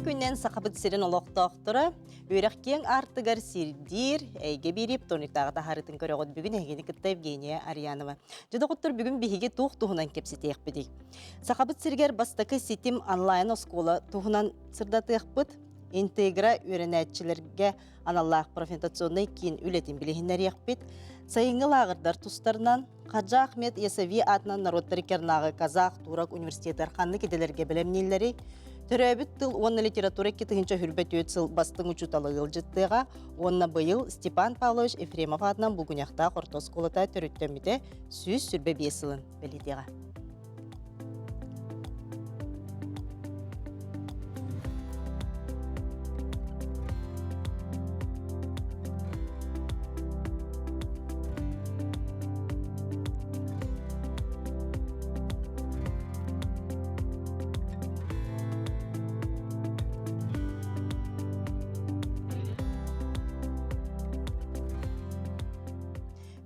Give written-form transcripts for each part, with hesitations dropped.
күннен сақабыт сирен олоқтоқтыры, өрәккен артығар сирдир, әйге беріп, тониктағы тахарытын көріғыд бүгін әгені кітті Евгения Арьянова. Жады құттыр бүгін біхеге туғынан кепсетейік бідей. Сақабыт сиргер бастықы сетим онлайн оскола туғынан сырдатыйық бұд, интегра өренәтчілерге аналлақ профентационный кейін үлетін білігінер еқпет, сайыңыл ағырдар тұстарынан Қаджа Ахмет Есави атынан народтары кернағы Казах Турак университеті арқанны кеделерге білемнелері, Төрәбіт тыл онна литература кетігінші хүрбет өтсіл бастың ұчуталы ғылжыттыға, онна бұйыл Степан Павлович Ефремов атынан бұлгүняқта қортос қолыта түріттөміде сүйіз сүрбе бесілін білетеға.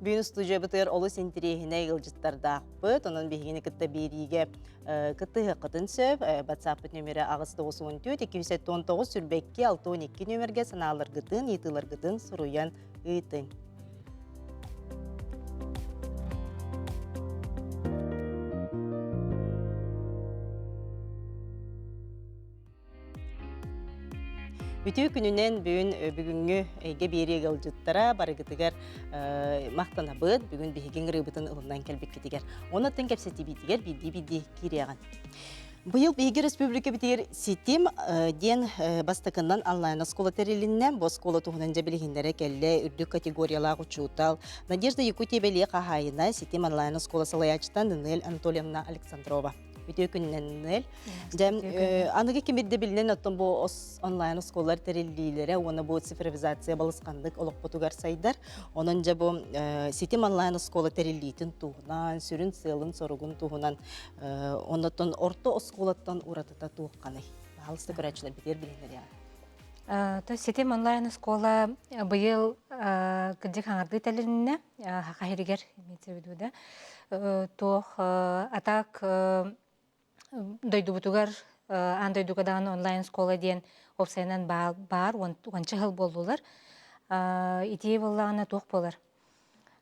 Бүгін студия бұтыр олы сентерейіне ғылжыттарда бұд, оның бейгені күтті береге күттіғі қытын сөп, батсапыт нөмірі ағысты 94-219 сүрбекке 612 нөмірге саналыр ғытын, етілер ғытын сұруян ғытын. Бүтүү күнінен бүгінгі әйге бере ғылжыттара барығытығар мақтана бұд, бүгін бейген ғырыбытын ұлынан кәлбек кетігер. Оны түн кәпсеті бейдігер, биді кереған. Бұйыл бейге республика бітігер сетим ден бастықынан онлайн оскола тәрелінен, бұл оскола тұғынан жәбілігіндері кәлі үрдік категориялағы ұчуытал. Надежда Якутия бәле қағайына сетим онлайн оскола салаячтан Нинель Анатольевна Александрова. Бүтүү күнінен анығы кемерде білінен оттан бұл онлайн осколар тәрелілері, оны бұл цифровизация балысқандық олық бұтығар сайдар. Оның жа бұл сетим онлайн оскола тәрелейтін туғынан, сүрін сылын сорығын туғынан, онытын орты осколаттан ұратыта туыққаны. Алысты көрәтшілер бітер білінер яғы. Сетим онлайн оскола бұйыл күнде қаңарды тәлініне қағырегер метсебедуді. Тоқ атақ дойду бутугар андойдугадан онлайн школа ден опсайнан бар, ончы хыл болдулар. Идея боллағына тоқ болар.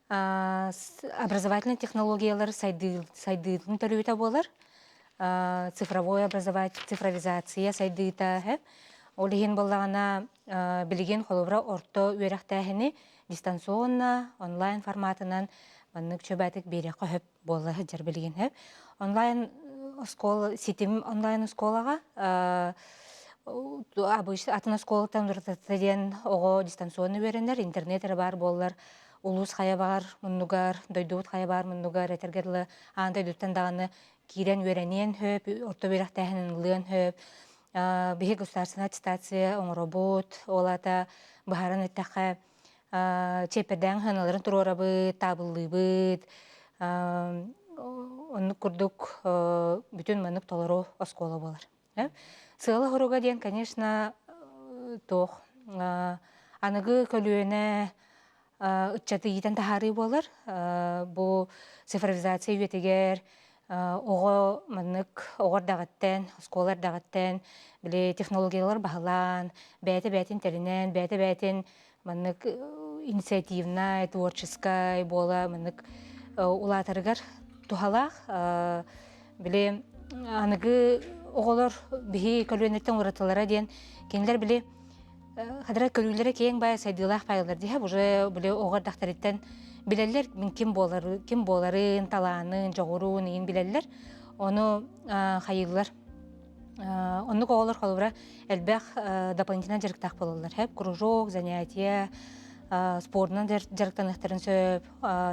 Образовательный технологиялар сайдыдың төрөйті болар. Цифровой образование, цифровизация сайдыйта. Ол деген боллағына білген қолыбыра орто өріқтәхіні дистанционна, онлайн форматынан маннык чөбәтік бере қөп болы жар білген. Онлайн школа, сетим онлайн школаға, атына школаттан дұртатаден оғы дистанционны беренер, интернетері бар болар, улус қая бар, мұннугар, дойдуыт қая бар, мұннугар, әтергерлі аңдай дүттен дағаны кирен өренен хөп, орто берақтәхінің лыын хөп, бейі государственная аттестация, оңробот, олата бағарын өттәқі, чеперден хыналарын тұрора бұд, табылы бұд, онны күрдік бүтін мәнік толыру оскола болар. Сығылы ғыруға ден, конечно, тоқ. Анығы көлуіне үтчаты етен тахары болар. Бұл цифровизация өтегер, оғы мәнік оғыр дағыттен, осколар дағыттен, біле технологиялар бағылан, бәті-бәтін тәрінен, бәті-бәтін мәнік инициативна, творческай бола, мәнік улатырығар тухалақ, біле анығы оғылар бігі көлуенеттен ұратылары ден, кенілер біле қадыра көлулері кейін бай сайдылақ пайылар дейі, бұжы біле оғыр дақтареттен білелер кім боларын, таланын, жоғыруын ең білелер, оны қайылылар. Оны оғылар қолыбыра әлбәқ дополнительно жарықтақ болылар. Кружок, занятия, спортынан жарықтанықтарын сөп,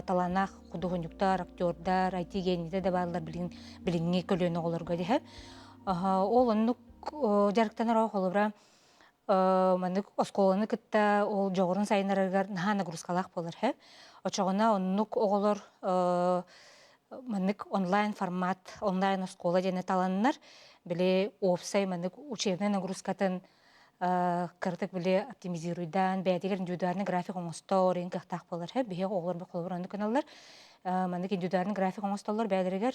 таланақ, құдығынюктар, актердар, IT-генеті де барлар білінге көліні оларға дейі. Ол онық жарықтаныр қолыбыра манық осколаны күтті ол жоғырын сайынарығар нағана ғұрысқалақ болар. Очағына онық оғылар манық онлайн формат, онлайн оскола дене таланынар, біле опсай манық учебнен ғұрысқатын кыртык биле оптимизируйдан бәдигер индивидуальный график оңосто орын кахтак болар. Бие оғлар бі қолбыр онды каналлар. Мандык индивидуальный график оңостоллар бәдірігер,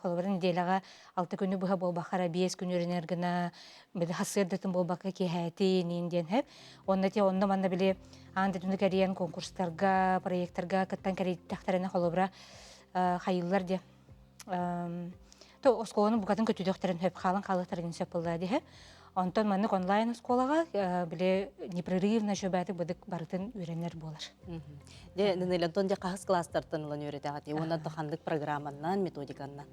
қолыбырын неделяға 6 күні бұға болбақара 5 күн өрінергіна, білі хасырдытын болбаққа кейхәті, нейінден хәп. Онда манда біле аңдытынды кәриян конкурстарға, проекттарға, кыттан кәрейттіқтарына қолыбыра қайылылар де. То осколаны бұғатын көтүдіқтарын хөп, қалын қалықтарын сөп болды де. Онтон мандык онлайн школага биле непрерывно жөбәтик быдык барытын үйренер болар. Де нелентон де кахыс класстартан улан үйрәтәгәт. Онда таханлык программаннан, методиканнан.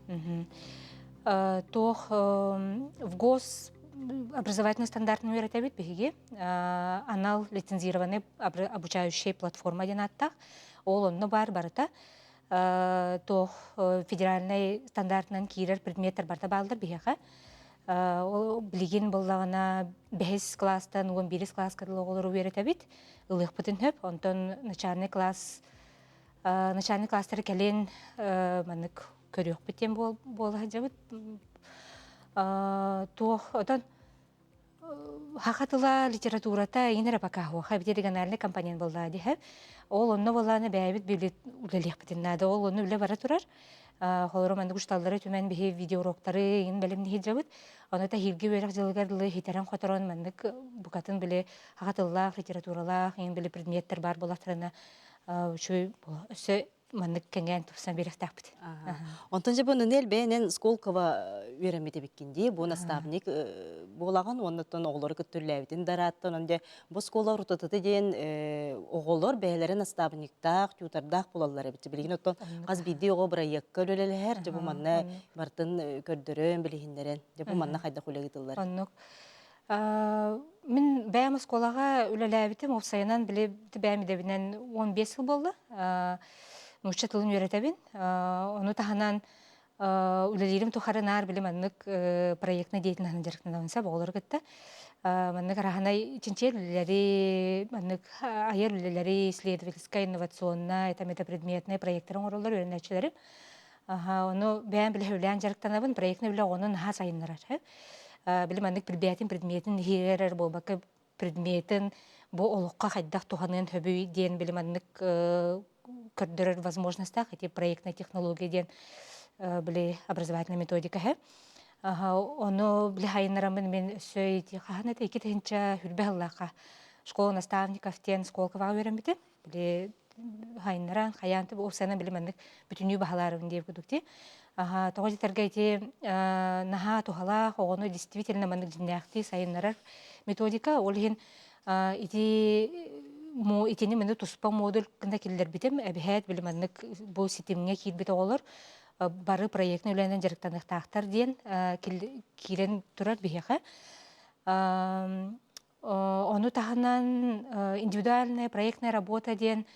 Тох в ГОС образовательный стандартын үйрәтә бит беге. Анал лицензированный обучающая платформа ден аттак. Ол онны барыта. Тох федеральный стандартынан кирер предметтер барта балдыр беге. Ол билген боллағына 5 класстан 11 класс кадылы олар үйрәтә бит. Ылық бұтын хөп. Онтон начальный класстары кәлен манык көрек бітен болға жабыт. Туох отон хақатыла литературата инер апакаху. Хабите региональный компаниян болға дехеп. Ол онны болғаны бәйбіт билет үлелек бітен нады. Ол онны үле бара тұрар. Холору манды кушталлары түмен бихи видеоуроктары ин белемни хиджабыт. Оната хилги верак жылгарлы хитерен которон мандык букатын биле хагатыллах, литературалах, ин биле предметтер бар болактарына чүй өсө мандык кенген тупсан беректак бит. Онтон же бу нел бенен Сколково үйрәмете биккенди, бу наставник болаган, оннан оглары көттүрләбитин дараттан, онде бу школа рутатыты ден оголор бәйләре наставниктак, тютардак булалар бит. Билген оттон каз биди ого проектка өлеләр, же бу манна бартын көрдөрөн билгендерен, же бу манна кайда кулегитилар. Оннук мен бәйм школага өлеләбитим, офсайынан биле бәймидебинен 15 ел болду. Нуча тылын үйрәтәбин. Оны таханан үлелерим тухарынар билем аннык проектный деятельность директорларынса болар гытта. Маннык араханай чинчер үлелери, маннык айыр үлелери исследовательская инновационная, это метапредметная проекттарын ороллар үйрәнәчеләре. Оны бәйм биле үлән жарыктанабын, проектны биле онын ха сайыннарар. Билем аннык предметін хирер болбакы предметін бу олукка хайдак туханын хөбүй ден билем аннык көрдөрөр возможностях эти проектная технология ден биле образовательная методика хэ. Оно биле хайнарамын мен сөйти ханата iki тенча хүрбәллака школа наставников тен Сколково үйрәнбите. Биле хайнаран хаянты бу сана биле мен бүтүнүй баһаларын дип күдүкти. Тогы тергейти наха тухала оно действительно мен динякти сайнарар методика олин итини менде туспа модуль кында килдер битем әбәһәт билмәнлек бу системгә кит бит олар бары проектны үләнен директорлыктактар дигән кирен турар бияха. Оны таханан индивидуальная проектная работа дигән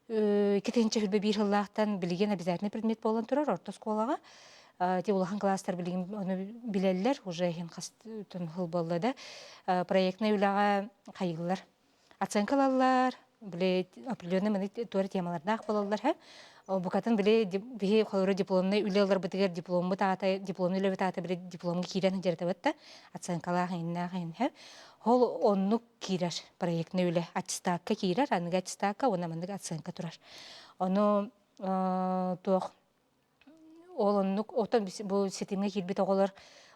китенче хилбе бир хиллахтан билген обязательный предмет болан турар орта школага. Те улахан класстар билген аны биләлләр уже хин хастын хил булды да. Проектны үләгә кайгылар. Оценкалалар, биле определенный мен төр темаларда болалар һәм букатын биле бихи холоры дипломны үлеләр битгәр дипломны таата дипломны үле таата биле дипломны кирән җәртәбәттә оценкалар инна һәм хол онны кирәр проектны үле аттестатка кирәр анга аттестатка она менде оценка турар. Аны тох ол онны отан бу системага кирбит оголар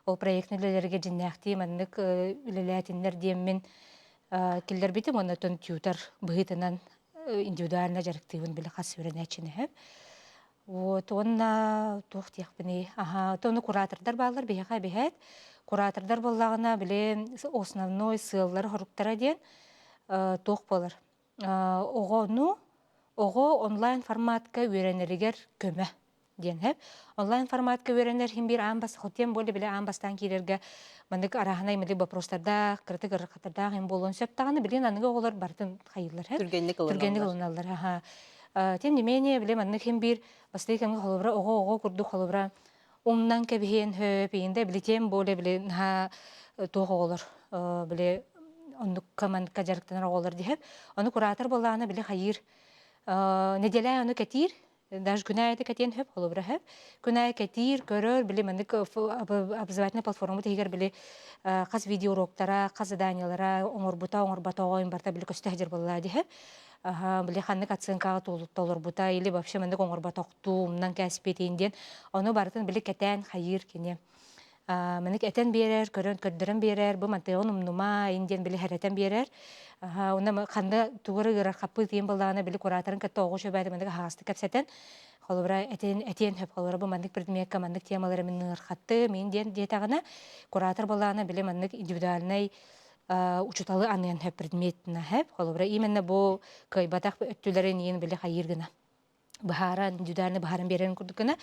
ол проектны үлеләргә җиннәхти менде үлеләтиннәр диеммен киллер битем оны тон тьютер быгытынан индивидуально жарыктыгын биле хас үрәнәчене. Вот онна тохтык бини. Тоны куратордар балар бияга бихәт. Куратордар боллагына биле основной сыллар хоруктара дигән тох булар. Ого онлайн форматка үрәнергә көмә дигән. Онлайн форматка үрәнер һәм бир амбас хотем болы биле амбастан кирергә мандык араханай мыды вопростарда, критик рахатарда һәм болон сөптаганы билен аныга олар бартын хайыллар. Түргенлек алыналар. Тем не менее, биле мандык һәм бир бастыканга холобра ого курду холобра умнан кебен хөпинде билетем боле биле ха тоголор биле ондук команд кажарктан олар диһәп, аны куратор булганы биле хайыр неделя аны кетир даже күнәйте кетен хөп холобра хөп күнәй кетир көрөр биле мандык образовательная платформа тегер биле каз видео уроктара, каз заданиялара оңорбута ойын барта биле көстәҗер булла диһәп Биле ханнык оценкага толор бута или вообще мындык оңорба токту умнан кәспетинден оны бартын биле кетен хайыр кине. Меник этен берер, көрдөрөн берер, бу мантеон умнума инден биле хәрәтен берер. Уна ханда тугыры гырар хаппы тиен балдагына биле кураторын кәтте огыш бәде мындык хагасты кәпсәтен. Холобра этен хөп холобра бу мандык предметка мандык темалары миннер хатты мен ден детагына куратор балдагына биле мандык индивидуальный учуталы анын хөп предметна хөп холобра именно бу кайбатак өттүләрен ен биле хайыр гына. Бахара индивидуальный бахарын берен курдукына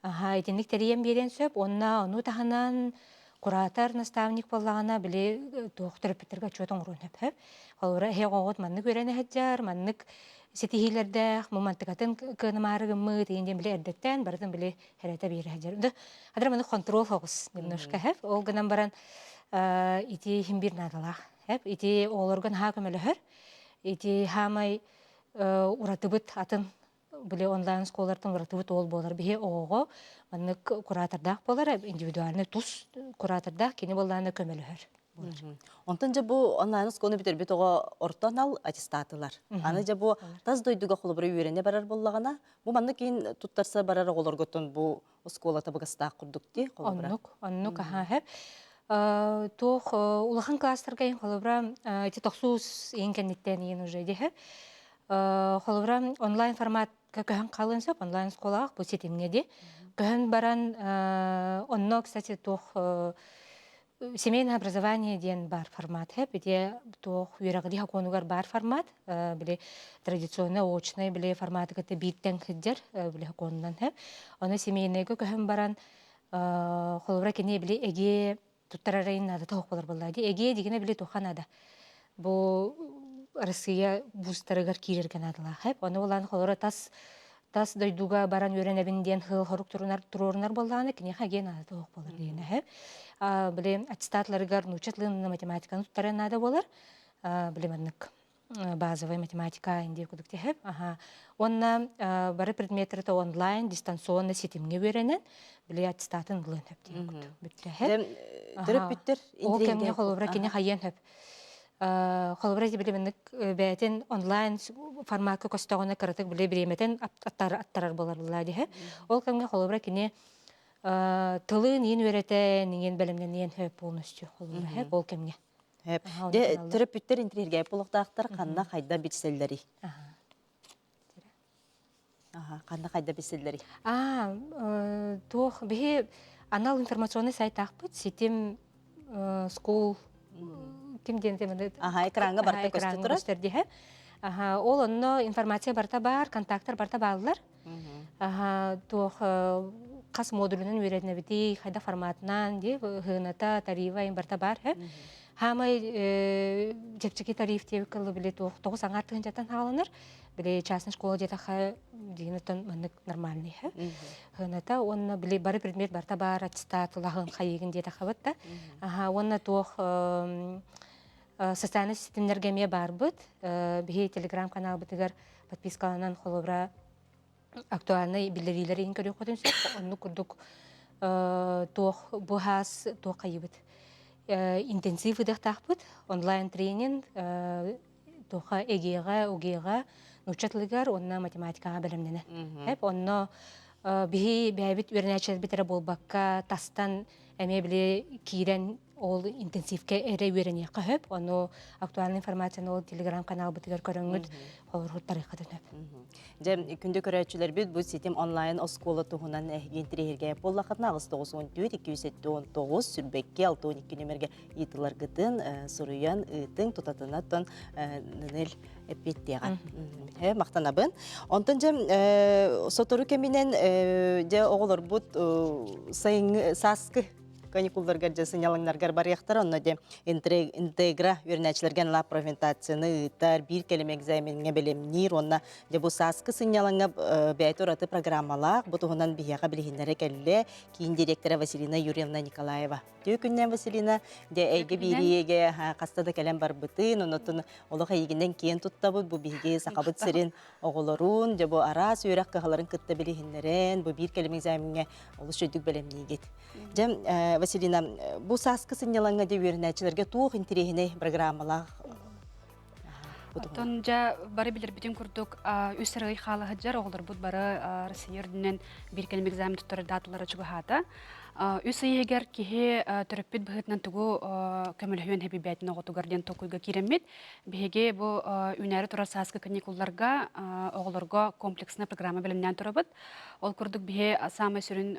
этинник терен берен сөп, onu таханан куратор наставник боллагана биле доктор Петерга чотон урун хөп. Холора хегогот маннык берене хаджар, маннык сетихилерде момантыкатын кынмарыгымы тиенден биле эрдеттен бардын биле херете бере хаджар. Адыр маны контрол фокус немножко хөп. Ол гынан баран ити химбир надалах хөп. Ити олорган ха көмөлөһөр. Ити хамай уратыбыт атын биле онлайн школалардын уратыбыт ол болар. Бихе ого маннык куратордах болар, индивидуальный тус куратордах кини болланы көмөлөһөр. Онтан же бу онлайн школаны битербит ого ортонал аттестатылар. Аны же бу таз дойдуга холобра үйрене барар боллагана, бу манны кийин туттарса барар оголорготон бу школата быгастаак курдукти холобра. Оннук аха хэп. Тох улахан класстарга ин холобра эти тохсус ин кенниттен ин уже дехе. Холобра онлайн формат көһөн калын сөп онлайн школаах бу сетимге де. Көһөн баран онно, кстати, тох семейное образование ден бар формат хэп. Иде тох юрагди хаконугар бар формат. Биле традиционный очный биле форматы кете биттен хиджер биле хаконунан хэп. Оны семейныйга көһөн баран холобра кене биле эге туттарарайын нада тох болар боллади. Эге дигене биле туханада. Бу Россия бустарыгар кирерген адыла хэп. Оны болан холора тас дойдуга баран үйренебинден хыл хорук турурунар болланы кене хаген ада тох болар дигене хэп. Биле аттестатларыгар научатлыгын математиканы туттаран нада болар. Биле маннык базовая математика инде кудукте хэп. Онна бары предметтерді онлайн, дистанционно сетимге беренен, біле аттестатын ғылын хөп дейін күт. Бүттілі хэп. Түріп бүттір? Ол кәміне қолыбыра кене хайен хөп. Қолыбыра де біле мінік бәйтін онлайн форматқа көстіғына кірітік біле біреметін аттарар болар бұлады хөп. Ол кәміне қолыбыра кене тылын ең өретен, ең бәлімден ең хөп полностью қолыбыра хөп. Ол кәміне. Түріп бүттір интерьерге бұлықтақтар қанна қайда бітселдері? Қанна қайда бітселдері? Тох, бе анал информационный сайт ақпыт, сетем скол, кемден темінді? Экранға барта көсті тұры? Ол онно информация барта бар, контакттар барта балылар. Тох, қас модулінің өретіне біті, қайда форматынан, ғыната, тарива, барта бар. Хамай жепчеки тариф тевик кылы биле тоғыз аңартығын жаттан халаныр. Биле частный школа жетаха дегенеттен маннык нормальный. Хыната онна биле бары предмет барта бар, аттестат, лағын қайығын жетаха бытта. Онна тоқ социальный системлерге ме бар бұд. Бихе телеграм-канал бытыгар подпискаланан холобра актуальный билерилер ең көрі қотын сөп. Онны күрдік тоқ бұхас тоқ қайы бұд. Интенсив ыдақтақпыт, онлайн тренинг, тоқа эгеға, угеға, нучатлыгар, онна математикаға білімдені. Хәп, онна бәйбіт өрінәчәл бітірі болбаққа, тастан әме біле кейрен ол интенсивке әрі өрінеқі хөп, оны актуальный информацияны ол телеграм-канал бітігер көріңгіт, олар тарихы дүніп. Жем, күнді көрәтшілер бүт, бұл сетім онлайн оскола тұғынан әгентірерге боллақытына ағыз 9-14-219 сүрбекке 6-12 нөмерге етілер ғытын, сұруян ұйтың тұтатынаттан нөнел әпеттеған. Мақтан абын. Онтын жем, сотору кемінен оғылыр бұт саскы каникулларга сыйналаңнарга барыяктар, онна де интегра үрнәчләргән ла провентацияны ытар, бир келем экзаменге белемнир, онна де бу саскы сыйналаңга бәйтор аты программалар, бу тугынан бияга билгеннәре келле, кийин директора Василина Юрьевна Николаева. Төкүннән Василина де әйге бириеге кастада келем бар бытын, онотун олыга йигендән кийин туттабы бу биге сакабыт серин оголорун, де бу ара сөйрәк кагаларын кытта билгеннәрен, бу бир келем экзаменге олыш өдүк белемнигет. Жем Василина, бу саскы сыйналаңга де үрнәчләргә тук интерегене программалар бутугун. Тон жа бары билер бүтүн курдук үс сырый хаалы хаджар оголор бут бары Россия үрдүнен бир келим экзамен туттары даталары чугахата. Үс егер кихи төрөппүт быһытынан тугу көмөлөһүн хеби бәтин оготугар ден токуйга киреммит. Биһиге бу үнәре турар сааска каникулларга оголорго комплексный программа белемнән турабыт. Ол курдук биһе самай сүрүн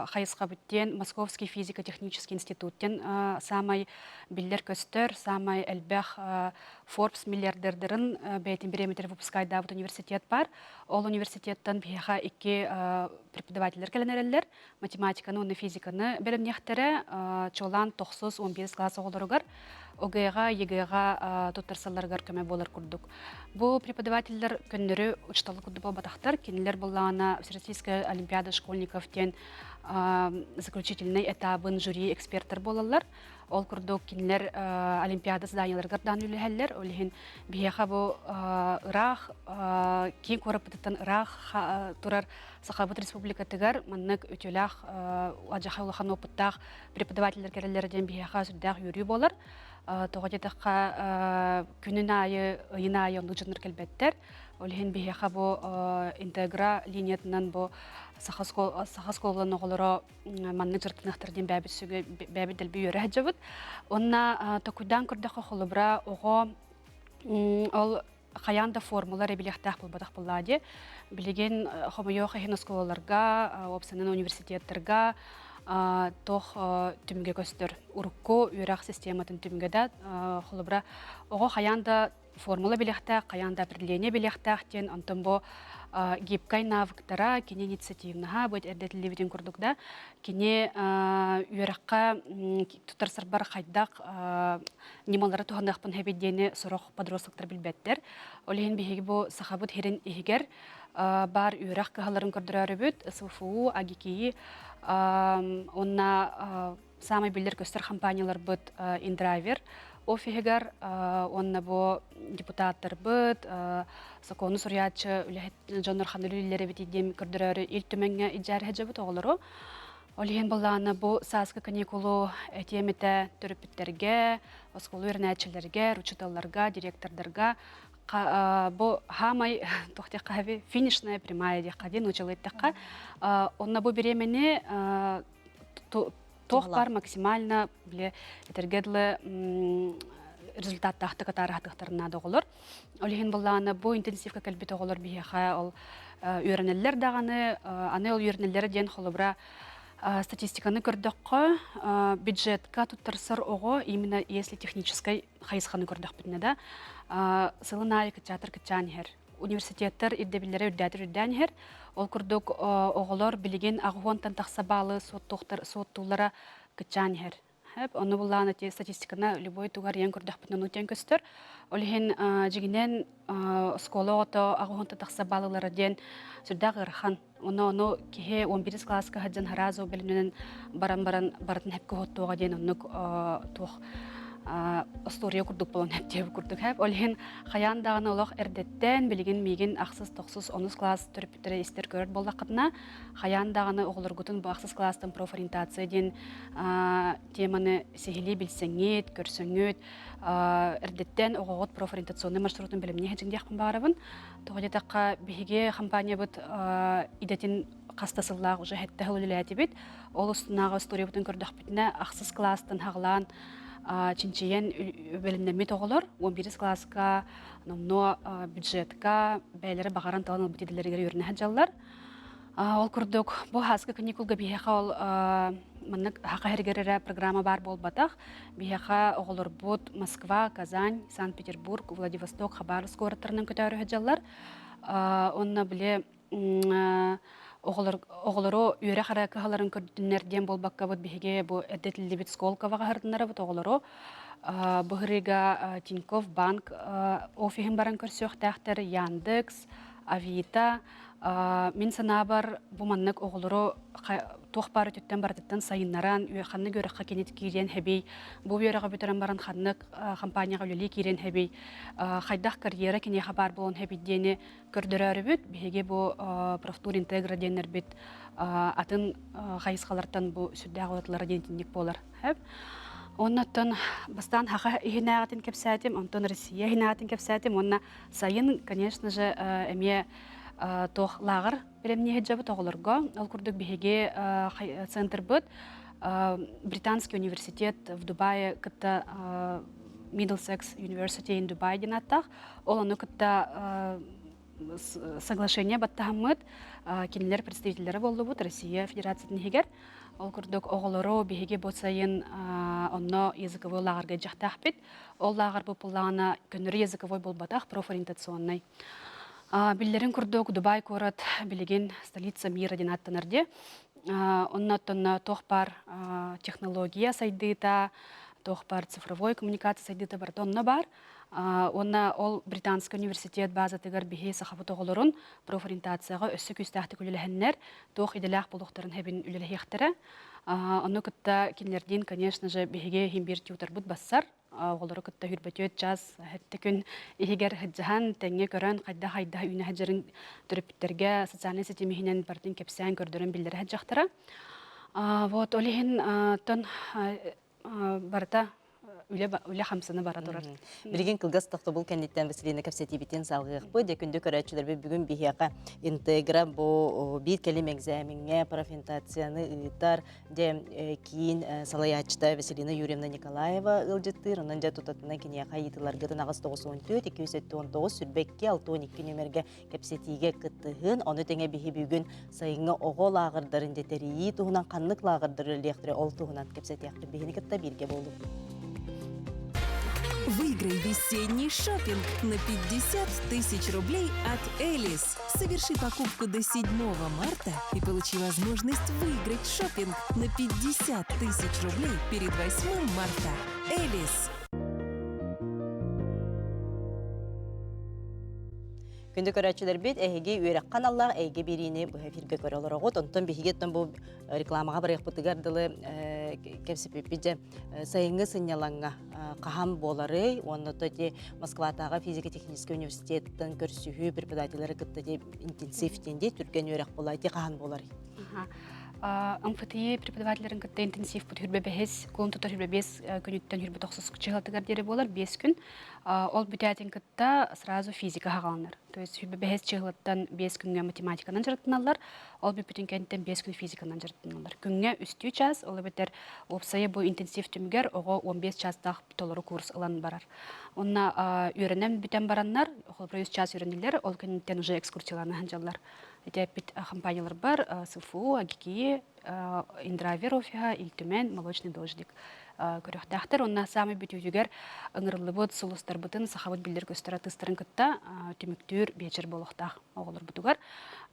хайыска бүттен Московский физико-технический институттен самай биллер көстөр, самай элбэх Forbes миллиардердерин бәйтин биреметр выпускайда вот университет бар. Ол университеттан биһиха икки преподавательлер келенереллер, математиканы, уны физиканы белемнехтере, чолан 9-11 класс оголоругар, ОГЭ-га, ЕГЭ-га туттарсалларгар көмө болар курдук. Бу преподавательлер көннөрү учталык курду болбатактар, кинилер буллана Всероссийская олимпиада школьников тен заключительный этабын жюри эксперттер болалар. Ол курдук кинилер олимпиада зданияларга дан үлехеллер, олихин биһиха бу ырах кин корапытын ырах турар Сахабыт республика тыгар маннык өтөлах ажаха улахан опыттах преподавательлер керелерден биһиха сүрдәк юрий болар. Тоҕотетахха күнүн айы, ыйын айы онлук жыныр келбеттер. Олихин биһиха бу интегра линиятынан бу сахасколлан оголоро маннык жыртынахтарден бәбит дэлби өрі хаджабыт. Онна токуйдан көрдөкө холубра ого ол хаянда формула ребилехтах булбадах буллади. Билеген хомойоха хиносколаларга, опсанын университеттерга тох түмге көстөр. Урукку үйрак систематын түмгеда холубра ого хаянда формула билехтах, хаянда определение билехтах тен антон бу гибкай навыктара, кене инициативнаха, будет эрдетливден курдукда, кене үйракка тутарсар бар хайдак немалары тухандакпын хебеддени сорох подростоктар билбеттер. Олеген биһиги бу сахабыт херин ихигер бар үйрак кахаларын көрдөрөрүбүт, СВФУ, АГКИ, онна самый билдер көстөр компаниялар быт Индрайвер, офигер, онна бу депутаттар быт, закону сурьячы Джонор Ханылүллері битидем көрдөрөрү ил төмөнгө иджар хаджабыт оголору. Олеген балланы бу сааска каникулу этемете төрөпүттерге, осколу өрнәчелерге, ручуталларга, директордарга бу хамай тохтекави финишная прямая декаден училыттакка. Онна бу беремени тох бар максимально биле этергедле результат тахты катарахтыктарына доголор. Олеген балланы бу интенсивка калбит оголор биһиха ол үйрөнеллер даганы, аны ол үйрөнеллер ден холобра статистиканы көрдөккө бюджетка туттарсар ого именно если технической хайысханы көрдөк бүтүнө да сылынай кычатыр кычанхер университеттер иддебиллери үрдәтер ол курдук оголор билеген агуонтан таксабалы соттуулара кычанхер оны булланы статистиканы любой тугар ян көрдөк бүтүнө утен көстөр олхин жигинен скола ото агуонтан таксабалылары ден сүрдәк ырхан Оно кихе 11 класска хаджан харазо беленен баран бартын хепке хоттуга ден оннук тух история курдук болон хептеп курдук хеп. Олхин хаян даганы олох эрдеттен билген миген аксыз 9-10 класс төрөпүтөрө истер көрөт болдакытына хаян даганы оголоргутун бу аксыз класстын профориентация ден теманы сехили билсеңет, көрсөңөт, эрдеттен огогот профориентационный маршрутун билимне хеджиндиякпын барабын. Тоҕотетакка биһиге компания бут идетин кастасыллаах уже хетте хылылэти бит. Ол устунага история бутун көрдөк битне аксыз класстын хаглаан чинчиен белемнемит оголор 11 класска номно бюджетка бәйләре багаран талан бутиделерге үрнә хаҗаллар. Ол курдук бу хаска каникулга биһиха ол маннык хакыргерere программа бар болбатах биһиха оголор бут Москва, Казань, Санкт-Петербург, Владивосток, Хабаровск городтарынан көтөрү хаҗаллар. Онна биле оголоро үйрө хара кахаларын көрдүннерден болбакка бут биһиге бу эдетилди бит сколковага хардынара бут оголоро быгырыга Тинькофф банк офихин баран көрсөктәхтер Яндекс, Авито мен санабар бу маннык оголоро тох бары төттен бардыттан сайыннаран ханны көрөккө кенет кирен хебей бу үйрөгө бүтөрөн баран ханнык компанияга үлели кирен хебей хайдах карьера кене хабар болон хебидени көрдөрөрүбүт биһиге бу профтур интегра денер бит атын хайыскалартан бу сүддагы отлары дентинник болар хеп Оннотон бастан хаха ихинагатын кепсатим, онтон Россия ихинагатын кепсатим, онна сайын, конечно же, эме тох лагар белемне хеджабы тоголорго. Ол курдук биһиге центр быт. Британский университет в Дубае, кытта Middlesex University in Dubai динаттах. Ол ону кытта соглашение баттахаммыт, кинилер представительлері болду бут Россия Федерациясын хигер. Ол курдук оголоро биһиге болсайын онно языковой лагарга жактах бит. Ол лагар популана көнөр языковой болбатах профориентационный. Биллерин курдук Дубай город билеген столица мира динаттанарде. Оннотон тохпар технология сайдыта, тохпар цифровой коммуникация сайдыта бар, онно бар. Онна ол Британский университет базатыгар бихи сахабы тоголорун профориентацияга өссө күстәхти күлеләһеннәр тох иделәх булуктарын һәбин үлеләһехтере. Онны кытта кинлердин, конечно же, бихиге химбир тютер бут бассар. Оголору кытта хүрбөтөт час хәтта күн ихигер хәҗәһән тәңге көрән кайда хайда үне хәҗәрин төрөптәргә социаль сетемиһинен бартын кепсән көрдөрөн билдер хәҗәхтара. Вот олиһин тон барта үле хамсыны бара турар. Билген кылгас тахта бул кәннеттен Василина Капсетибитен салгык бу де күндө көрәчләр бүгүн бихяка интегра бу бир келим экзаменге профориентацияны ытар де кийин салаячта Василина Юрьевна Николаева ылжыттыр, анан да тутатына кине кайытылар гытын агыс 94 219 сүрбекке 62 нөмерге Капсетиге кыттыгын, аны теңе бихи бүгүн сайыңга огол агырдарын детерии туһунан каннык лагырдыр электре ол туһунан Капсетиякты бихини кытта бирге болду. Выиграй весенний шопинг на 50 тысяч рублей от Элис. Соверши покупку до 7 марта и получи возможность выиграть шопинг на 50 тысяч рублей перед 8 марта. Элис. Күндө көрәчләр бит әһиге үрәк каналлар әйге берине бу эфирге көрәләр огот онтон бихигеттен бу рекламага барык бутыгардылы кепсепипиде сайынгы сынялаңга кахам болары онно тоти Москватагы физико-технический университеттен көрсүһү преподавательләре кытта деп интенсив тенде түргән үрәк булайды кахан болары. МФТИ преподавательлерин кытта интенсив бут хүрбе бехес, колун тутар хүрбе бес күнүттен хүрбе 9 чыгалтыгар дере болар 5 күн. Ол бүтәтин кытта сразу физика хагалнар. То есть хүрбе бехес чыгылаттан 5 күнгө математиканан жарыттыналар, ол бүтүн кенттен 5 күн физиканан жарыттыналар. Күнгө үстү час, ол бетер опсайы бу интенсив түмгөр ого 15 частак толору курс алан барар. Онна үйрөнем бүтән бараннар, ол 100 час үйрөнүлөр, ол кенттен уже экскурсияларны ханжалар. Эти компаниялар бар, СФУ, АГКИ, Индравер офига, Илтүмен, Молочный дождик. Көрөктәхтер, онна самый бүтүгер ыңырлы бот, сулустар бутын, сахабыт билдер көстөрө тыстырын кытта, түмүктүр бечер болохтах оголор бутугар.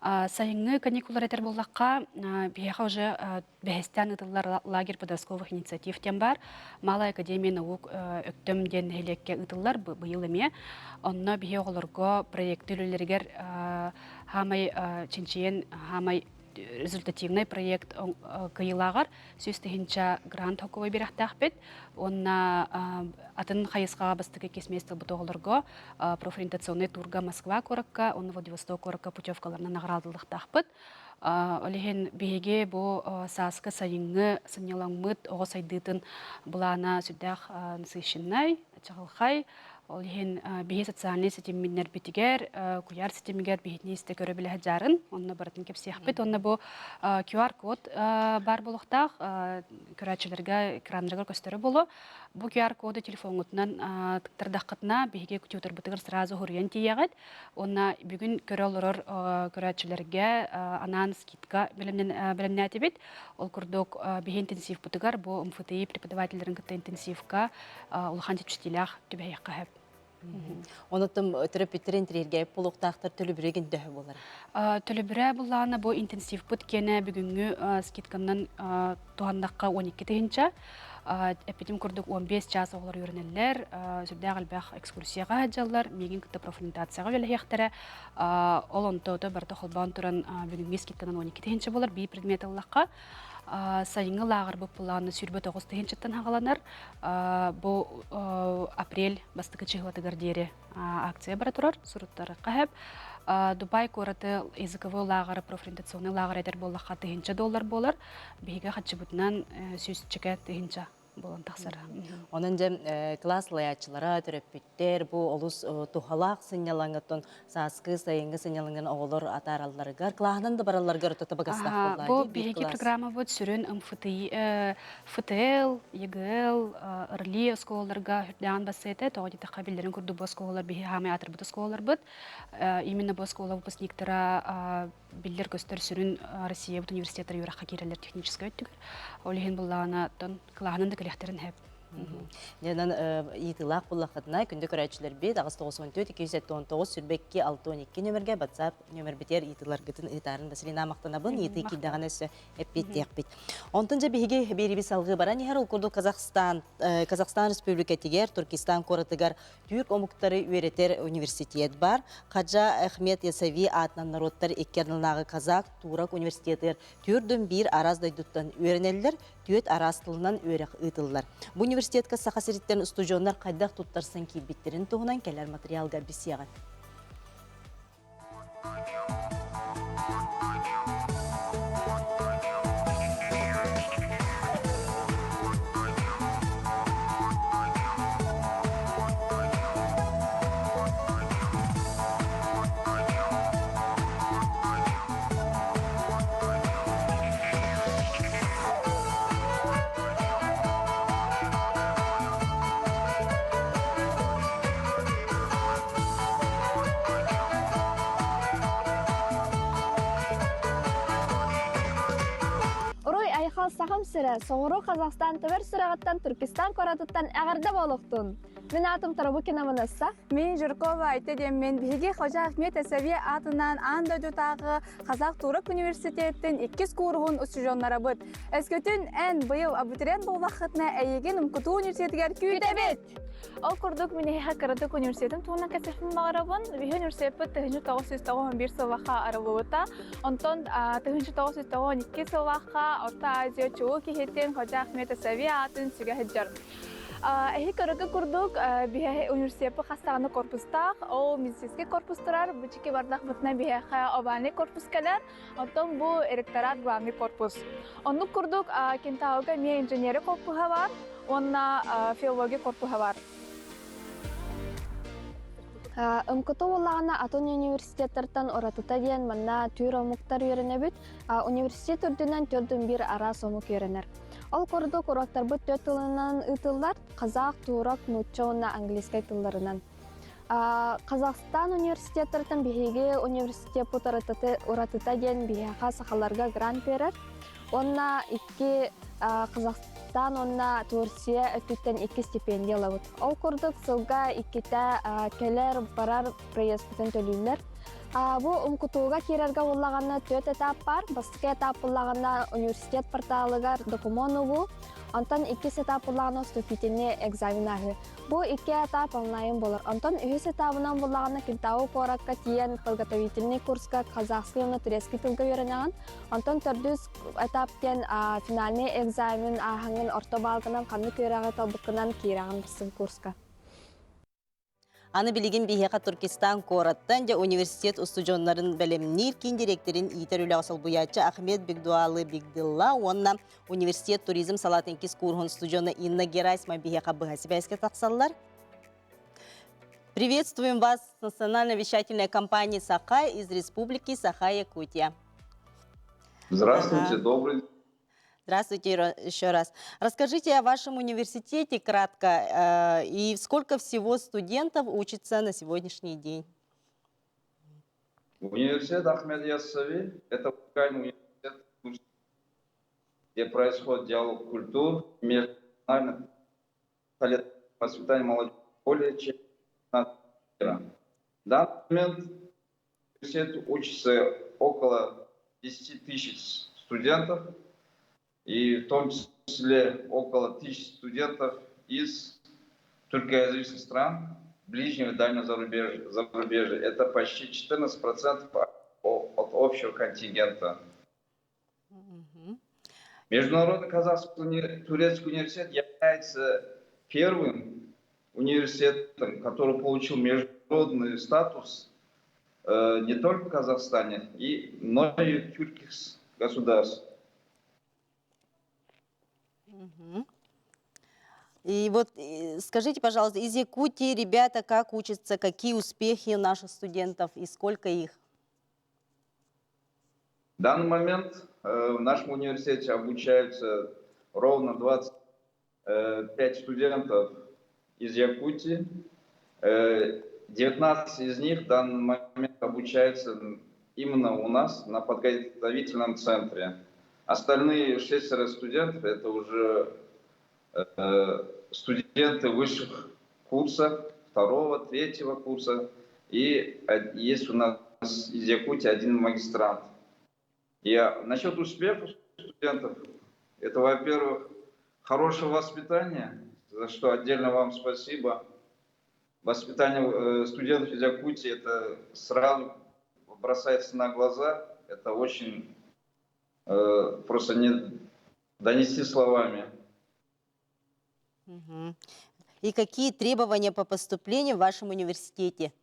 Сайыңы каникулар этер боллакка, бияха уже бехестен ытыллар лагерь подростковых инициатив тем бар. Малая академия наук өктөм ден элекке ытыллар быйыл эме. Онна бия оголорго проекттүүлөргер хамай чинчиен хамай результативный проект кыйлагар сүстехинча грант хоковой берахтах бит. Онна атын хайыска бастыгы кесместел бутоголорго профориентационный турга Москва коракка, онна Владивосток коракка путевкаларына наградылыктах бит. Олеген биге бу саска сайынгы сынялаңмыт ого сайдытын булана сүддах насыщенный чагылхай. Олеген биге социальный сетеминер битигер, куяр сетемигер бихетнисте көрө биле жарын, онна баратын кепсиях бит, онна бу QR код бар болуктах, көрәчелерге экрандарга көстөрө болу. Бу QR коду телефонутунан тыктырдакытна биге күтүтөр битигер сразу хурьян тиягат. Онна бүгүн көрөлөр көрәчелерге анан скидка белемнәти бит. Ол курдук биге интенсив бутыгар бу МФТИ преподавательлерин кытта интенсивка улхан тепчтилях түбәйәккә һәп. Онотым терапевтерин трирге полуктактар төлөбүреген дөһө болар. Төлөбүрә булланы бу интенсив бут кене бүгүнгү скидканнан тугандакка 12 тыгынча. Эпидем курдук 15 час оглар үйрөнелләр, сүрдә галбах экскурсияга хаҗаллар, меген кытта профориентацияга велехтере. Ол онтото барта холбан туран бүгүнгү скидканнан 12 тыгынча болар би предмет аллакка. Сайыңы лагыр бу планы сүрбө 9 тыгынчаттан хагаланар. Бу апрель бастыкы чыгылатыгар дере акция бара турар, суруттары кахеп. Дубай кораты языковой лагыры, профориентационный лагыры этер боллакка $1000 болар. Биге хатчыбытынан сүз чекет $1000 болон тахсар. Onun же класс лаячылара төрөппүттер бу олус тухалак сынялаңытын саскы сайынгы сыняланган оголор атаралларыгар клаһынан да баралларга өтөтө багастак болду. Бу биһиги программа вот сүрүн МФТИ, ФТЛ, ЕГЛ, РЛИ сколларга хүрдән басыйты, тоғы дите кабиллерин курду бу сколлар биһи хамы атрибут сколлар бут. Именно бу сколлар выпускниктара биллер көстөр сүрүн Россия университеттер юракка кирелер технический өттүгөр. Олихин буллана тон клаһынан да келехтерин хеп. Ненен итилак буллакытына күндө көрәчләр бит агыс 94 219 сүрбекке 612 нөмерге WhatsApp нөмер битер итилар гытын итарын Василина мактанабын ити кидаган эсе эппеттек бит. Онтынча биһиге бериби салгы бара нихер ул курду Казахстан Республика тигер Туркестан коратыгар түрк омуктары үйрәтер университет бар. Хаджа Ахмет Ясави атынан народтар эккернагы Казак Турак университетлер түрдөн бир араз дайдуттан үйренеллер, төт араз тылынан үйрәк ытыллар. Бу университетка сахасириттен студионнар кайдак туттарсын килбиттерин тугунан келер материалга бисягат. Сағым сірі, соңыру Қазақстан төбер сұрағыттан Түркістан коратыттан әғірді болуқтың. Мен атым Тарабукина мұнысса. Мен Жұркова айтедем, мен Биге Хожа Ахмет Әсәве атынан андойдутағы Қазақ Турак университеттен 2 курғын ұсыжонлары бұд. Әскөтін ән бұйыл абитуриент бұл вақытына әйеген ұмкыту университетігер күйдебет. Ол күрдік мен еға кірдік университетім туғынан кәсіфім бағырабын. Биге университеті 1991 сылвақа арылуыта. Онтон 1992 сылвақа Орта Азия чуы кейхеттен Хожа Ахмет Әсәве атын сүге хеджар. Эхи көрігі күрдік биге университеті қастағыны корпустақ, ол медицинский корпустырар, бүчіке бардақ бұтына биге обаны корпус кәлер, онтон бұл эректорат главный корпус. Оны күрдік кентауға мен инженері корпуға бар, онына филология корпуға бар. МКТ олағына Атон университеттерден оратыта дейін манна түйір омуктар үйрене бүт, университет үрдінен төрдің бір арас омук үйренер. Ол көрдік урактар бұт 4 тылынан ұтылар, қазақ, турак, нуччауына английскай тылларынан. Қазақстан университеттерден бігеге университет бұт оратыта дейін бігеға сақаларға грант берер. Онна 2 Қазақстан онна Турция өттіттен 2 стипендия лавыт. Ол көрдік сылға 2 келер барар проезд бүтін төлілер. Бу умкутууга кирерге уллаганна 4 этап бар. Басқа этап уллаганна университет порталыгар документу. Антон 2 этап уллаганна вступительный экзаменахы. Бу 2 этап онлайн болар. Антон 3 этабынан уллаганна кентау коракка тиен подготовительный курска казахский на турецкий тилге үйренеген. Антон 4 этаптен финальный экзамен ахаңын орто балгынан канны көрәгә талбыкынан кирәгән бисен курска. Аны билигин бихеқа Туркестан кораттан же университет устужонларын белемнир кин директорин итер асыл буячы Ахмет Бигдуалы Бигдилла, онна университет туризм салатынкис кургун стужона Инна Герасима бихеқа быхасибайске тақсаллар. Приветствуем вас, национальная вещательная компания «Сахай» из Республики Саха-Якутия. Здравствуйте, добрый день. Здравствуйте еще раз. Расскажите о вашем университете кратко и сколько всего студентов учится на сегодняшний день? Университет Ахмед Яссави – это уникальный университет, где происходит диалог культур, межнациональных воспитания молодежи более чем 15 мира. В данный момент в университете учится около 10 тысяч студентов, и в том числе около 1000 студентов из тюркоязычных стран, ближнего и дальнего зарубежья. Это почти 14% от общего контингента. Международный казахский турецкий университет является первым университетом, который получил международный статус не только в Казахстане, но и в тюркских государствах. И вот скажите, пожалуйста, из Якутии ребята как учатся, какие успехи у наших студентов и сколько их? В данный момент в нашем университете обучаются ровно 25 студентов из Якутии. 19 из них в данный момент обучаются именно у нас на подготовительном центре. Остальные 6 студентов это уже студенты высших курсов, 2-го, 3-го курса. И есть у нас из Якутии 1 магистрант. И насчет успехов студентов, это, во-первых, хорошее воспитание, за что отдельно вам спасибо. Воспитание студентов из Якутии, это сразу бросается на глаза, это очень просто не донести словами. Мгм. И какие требования по поступлению в вашем университете?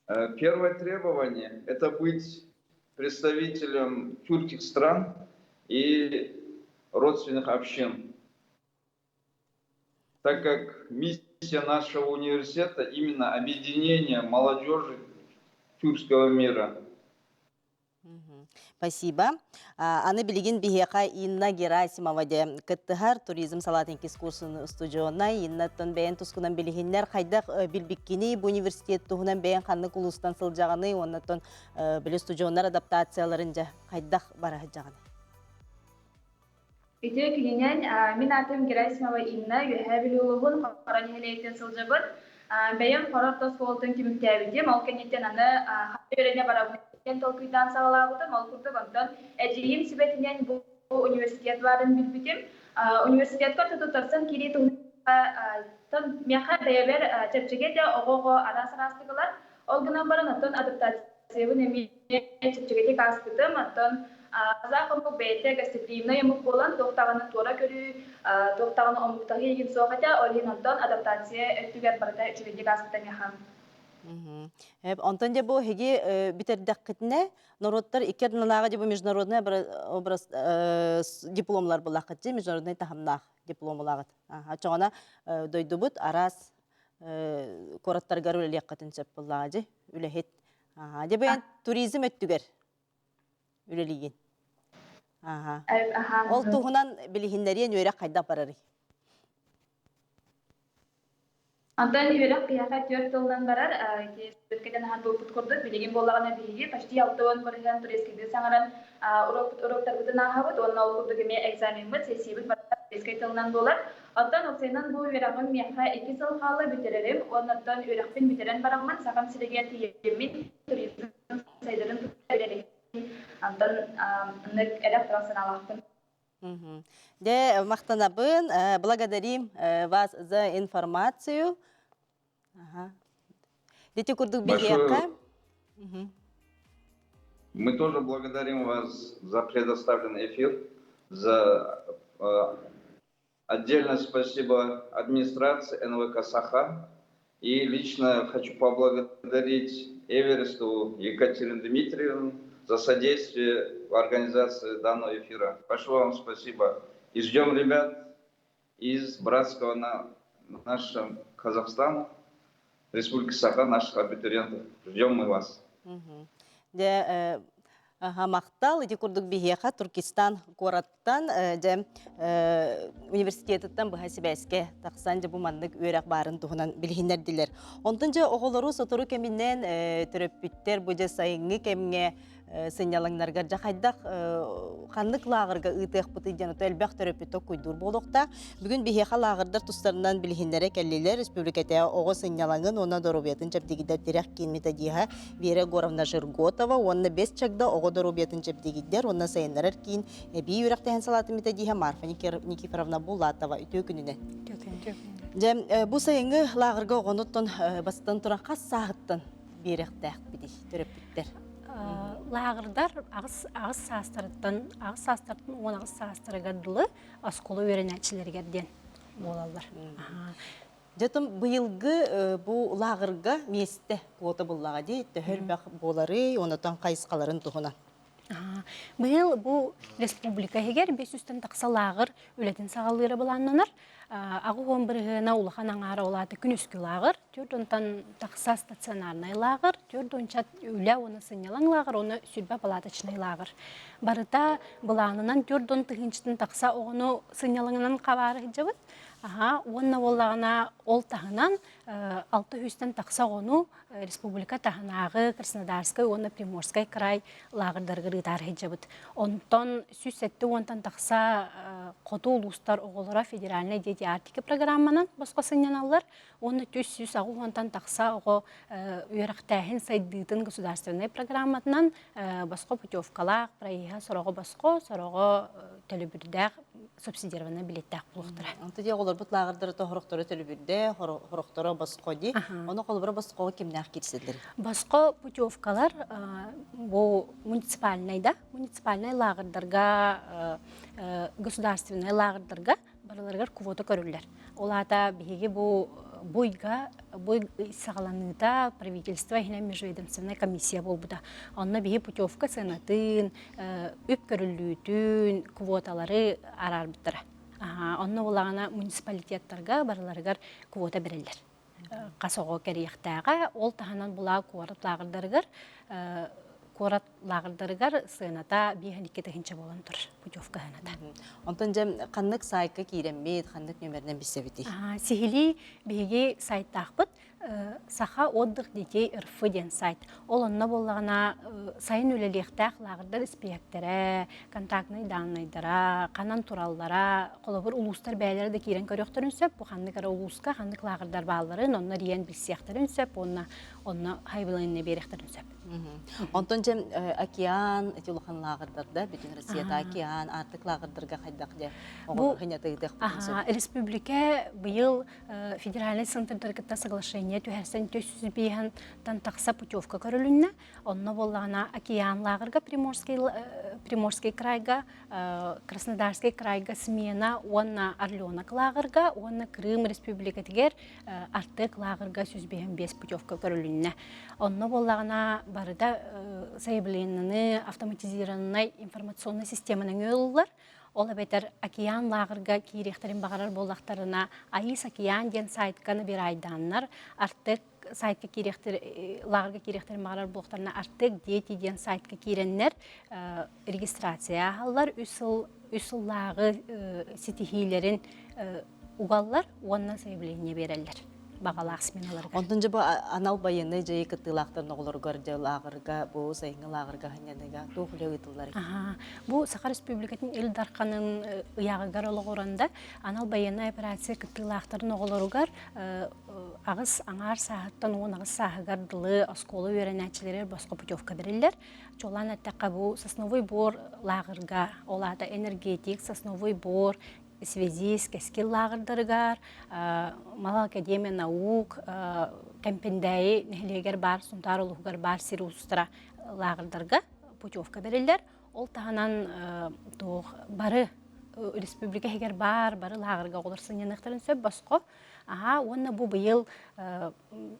Первое требование – это быть представителем тюркских стран и родственных общин. Так как миссия нашего университета именно объединение молодежи тюркского мира. Мгм. Спасибо. Аны билигин бихека Инна Герасимова де кыттыгар туризм салатынкис курсын студионна Иннаттан бәйін тускунан билигиннер хайдақ билбиккини бу университет туғынан бәйін қанны кулустан сылжағаны оннаттан білі студионнар адаптацияларын жа хайдақ бара жағаны. Итек кинен мин атым Герасимова Инна юхабилулугун qaraniheleiten сылжабын бәйін қарартас қолтын киміктәбидем ал кенеттен аны хаберіне барабын толкуйдан сағалабыдым ал күрдік онтан әжейім сібетінен бұл университет барын білбітім университетқа тұтықтарсын кері тұғын меха бәйбер чәпчеге де оғоғы арас-арастығылар ол гынан барын оттан адаптациябын әме чәпчеге тек астыдым оттан Қазақ омық бәйті гостеприимна емік болан тоқтағаны тура көрі, тоқтағаны омықтағы егін соғыда, олын онтан адаптация өттігер барыда үчігедек астыдан яхам. Онтан де бұл хеге бітердік қытіне, народтар икер налаға де бұл международный образ дипломлар бұл ақытчы, международный тахамнақ диплом бұл ақыт. Ачығына дойды бұд, арас қораттарғар өлі қытын сөп бұл ағыжы, үлі Де бәйін туризм өттігер. Үлелеген. Ол туғынан білігіндерен өйрек қайда барары? Антон өйрек қияқа 4 жылдан барар, өткеден хан бұл бұт көрді, білеген болағына білігі, почти 6 он көрген турескеде саңаран уроктар бұтын ағабыд, оның ол көрдігіме экзамен бұд, сесейбіт барар, турескей тылынан болар. Антон оқсайынан бұл өйрегін мияқа 2 жыл қалы бітерерім, оннаттан өйрекпен бітерен барағыман, саған сілеген тиеммен туризм сайдарын түрлерерім. Антон нық электронсын алақпын. Де мақтанабын, благодарим вас за информацию. Дети курдук бегека. Мы тоже благодарим вас за предоставленный эфир, за отдельное спасибо администрации НВК Саха. И лично хочу поблагодарить Эвересту Екатерину Дмитриевну за содействие в организации данного эфира. Большое вам спасибо. И ждем ребят из братского нашего Казахстана, Республики Саха, наших абитуриентов. Ждем мы вас. Мақтал, эти курдук бихеха, Туркестан, Кораттан, университеттен бұға себәске тақсан же бұмандық өрек барын тұғынан білгендер дилер. Онтын же оғылыру сотыру кемінен түріппіттер бұжы сайыңы кемге сынялаңнарға жақайдақ қанлық лағырға ұйтық бұты жаныты әлбәқ түріппітті көйдір болуқта. Бүгін бихеха лағырдар тұстарынан білгендері кәлелер республиката оғы сынялаңын ona дорубетін чәптегідер терек кенметі дейі Вера Горовна Жирготова, онны 5 чагда оғы дорубетін чәптегідер, онны сайынларар кейін бей өректеген салаты мете дейі Марфа Никифоровна Булатова үті күніне. Бұл сайыңы лағырға оғыныттың бастан тұран қас сағыттың беректәқ бейді түріппіттер. Лағырдар ағыз састырыттан он ағыз састырыгадылы асколы өренәтшілергерден болалар. Жетім бұйылғы бұл лағырға месті қоты бұллаға дей, төхір бәқ болары, онытан қайысқаларын тұғына. Бұл республика егер 500-тен тақса лағыр өлетін сағалыры боланнанар, Агуон биргена улахан аңара олаты күнүскү лагыр, түрдөнтан такса стационарный лагыр, түрдөнчат үлә оны сынялан лагыр, оны сүрбә палаточный лагыр. Барыта буланынан түрдөн тыгынчтын такса огону сынялаңынан кабары жабыт. Онна боллагана ол тахынан 600-тен такса огону республика тахынагы Краснодарскай, оны Приморскай край лагырдаргы рытары жабыт. Онтон сүсетті онтан такса қоту улустар оголора федеральный диетика программанан басқа сынyaналар. Оны төс агу онтан такса ого үйрактахин сайдытын государственный программатынан басқа путевкалар, проеха сорого басқа, сорого төлөбүрдәк субсидированный билеттәк булуктыра. Антыдия олар бут лагырдары тохороктору төлөбүрдә, хороктору басқа ди. Оны колбара басқа кимнәр кирседер? Басқа путевкалар бу муниципальный лагырдарга, государственный лагырдарга бараларга квота көрүлләр. Олата биге бу буй сагаланыта правительство хина межведомственная комиссия болбуда. Онна биге путевка сынатын, үп көрүлүтүн квоталары арарбыттыра. Онна улагана муниципалитеттарга бараларга квота берелер. Касого керияқтаға, ол таханан була куарат лагырдарыгар сыната бейханикеті хинче болан тұр, путевка ханада. Онтан жем қаннық сайқа кейреммейд, қаннық нөмерінен бісебеті? Сихили бейге сайттақпыт, саха отдых детей РФ ден сайт. Ол онна болағына сайын өлелектақ лагырдар испектері, контактный данныйдара, қанан тураллара, қолабыр улустар бәйлері де кейрен көріқтірін сөп, бұл қандық ара улуска, қандық лагырдар бағаларын, онна риен білсияқтырын сөп, онна хайбылынне беректірін сөп. Онтан жем океан, эти улахан лагырдарда, бүтін Россията океан, артық лагырдарға қайдақ де оғыр ғынятығдық бүтін сөп. Республика бұйыл федеральный центрдергі соглашение түйәрсен төсіз бейхан тақса путевка көрілінне. Онна болағына океан лагырға Приморский крайга, Краснодарский крайга смена, онна Орленок лагырға, онна Крым республика тегер артық лагырға сөз бейхан бес путевка көрілінне. Онна болағына барыда заявленияны автоматизированный информационный системаның өлілер. Ол бетер океан лагырға кейректерін бағарар болақтарына айыс океан ден сайтканы бір айданнар, артық сайтка лагырға кейректерін бағарар болақтарына артық дети ден сайтка кейреннер регистрация алар, үсіл лағы сетихилерін уғалар, онна заявление берелер. Бағалақ сменаларға. Онтан жа анал байыны жайы кыттылақтарын оғылар көрді лағырға, бұл сайыңы лағырға ханяныға тоғылы ұйтылар. Бұл Саха Республикатын Илдарқанын ұяғығар олығы оранда анал байыны операция кыттылақтарын оғыларығар ағыз аңар сағыттан оң ағыз сағығар дылы осколы өренәтчілері басқа путевка берілер. Чолан әттәққа бұл сосновой бор лағырға, олада энергетик, сосновой бор, связист, кескил лагырдарыгар, Мала Академия наук, кемпендәйі нәхілегер бар, сунтар олығығар бар, сирустыра лагырдарга путевка берілдер. Ол тағанан бары республика егер бары лагырга оларсын енықтарын сөп басқо. Онна бұл бұйыл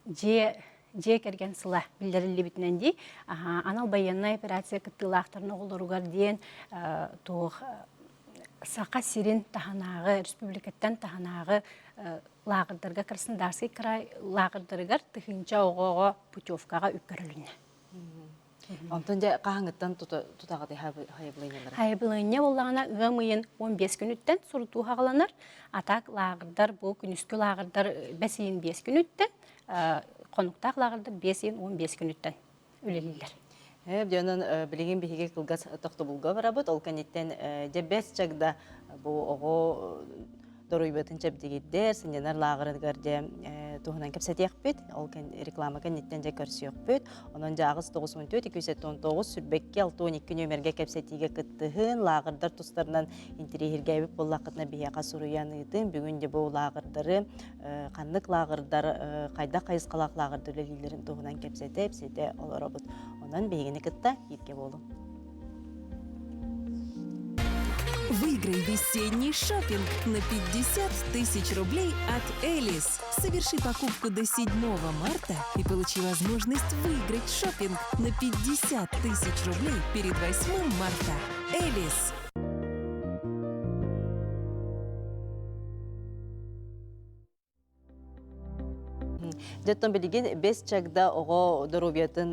же керген сыла білдірілі бітінен дей. Анал байынна операция кіттілақтарын оғылыруғар дейін Сақа сирин таханағы, республикаттан таханағы лагырдарға, Краснодарский край лагырдырығар тұхынча оғыға путевкаға үпкіріліне. Онтан жа қағыңыттан тұтағыды хайыбылайнелер? Хайыбылайне болағына ұғымыйын 15 күн үттен сұрыту қағыланар. Атақ лагырдар, бұл күніскі лагырдар 5-5 күн үттен, қонуқтақ лагырдар 5-15 күн үттен өлелілер. Бденен билеген биһиге кылгас тохтобулга барабыт, ол канеттен жебес чагда бу ого доруйбатын чебдигиддер, синенер лагырыдгар же туһунан кепсетиякпит, ол реклама канеттен же көрсөкпүт. Онон жагыз 94-219 сүрбекке 612 нөмерге кепсетиге кыттыһын лагырдар тустарынан интерьерге беп боллакытна бияка суруяныйтын. Бүгүн же бу лагырдары каннык лагырдар кайда кайыскалак лагырдар лилерин туһунан кепсетеп, сете олоробут. Онан бейгени кытта китке болу. Выиграй весенний шопинг на 50 тысяч рублей от Элис. Соверши покупку до 7 марта и получи возможность выиграть шопинг на 50 тысяч рублей перед 8 марта. Элис. Деттон билигин бес чагда ого доробиятын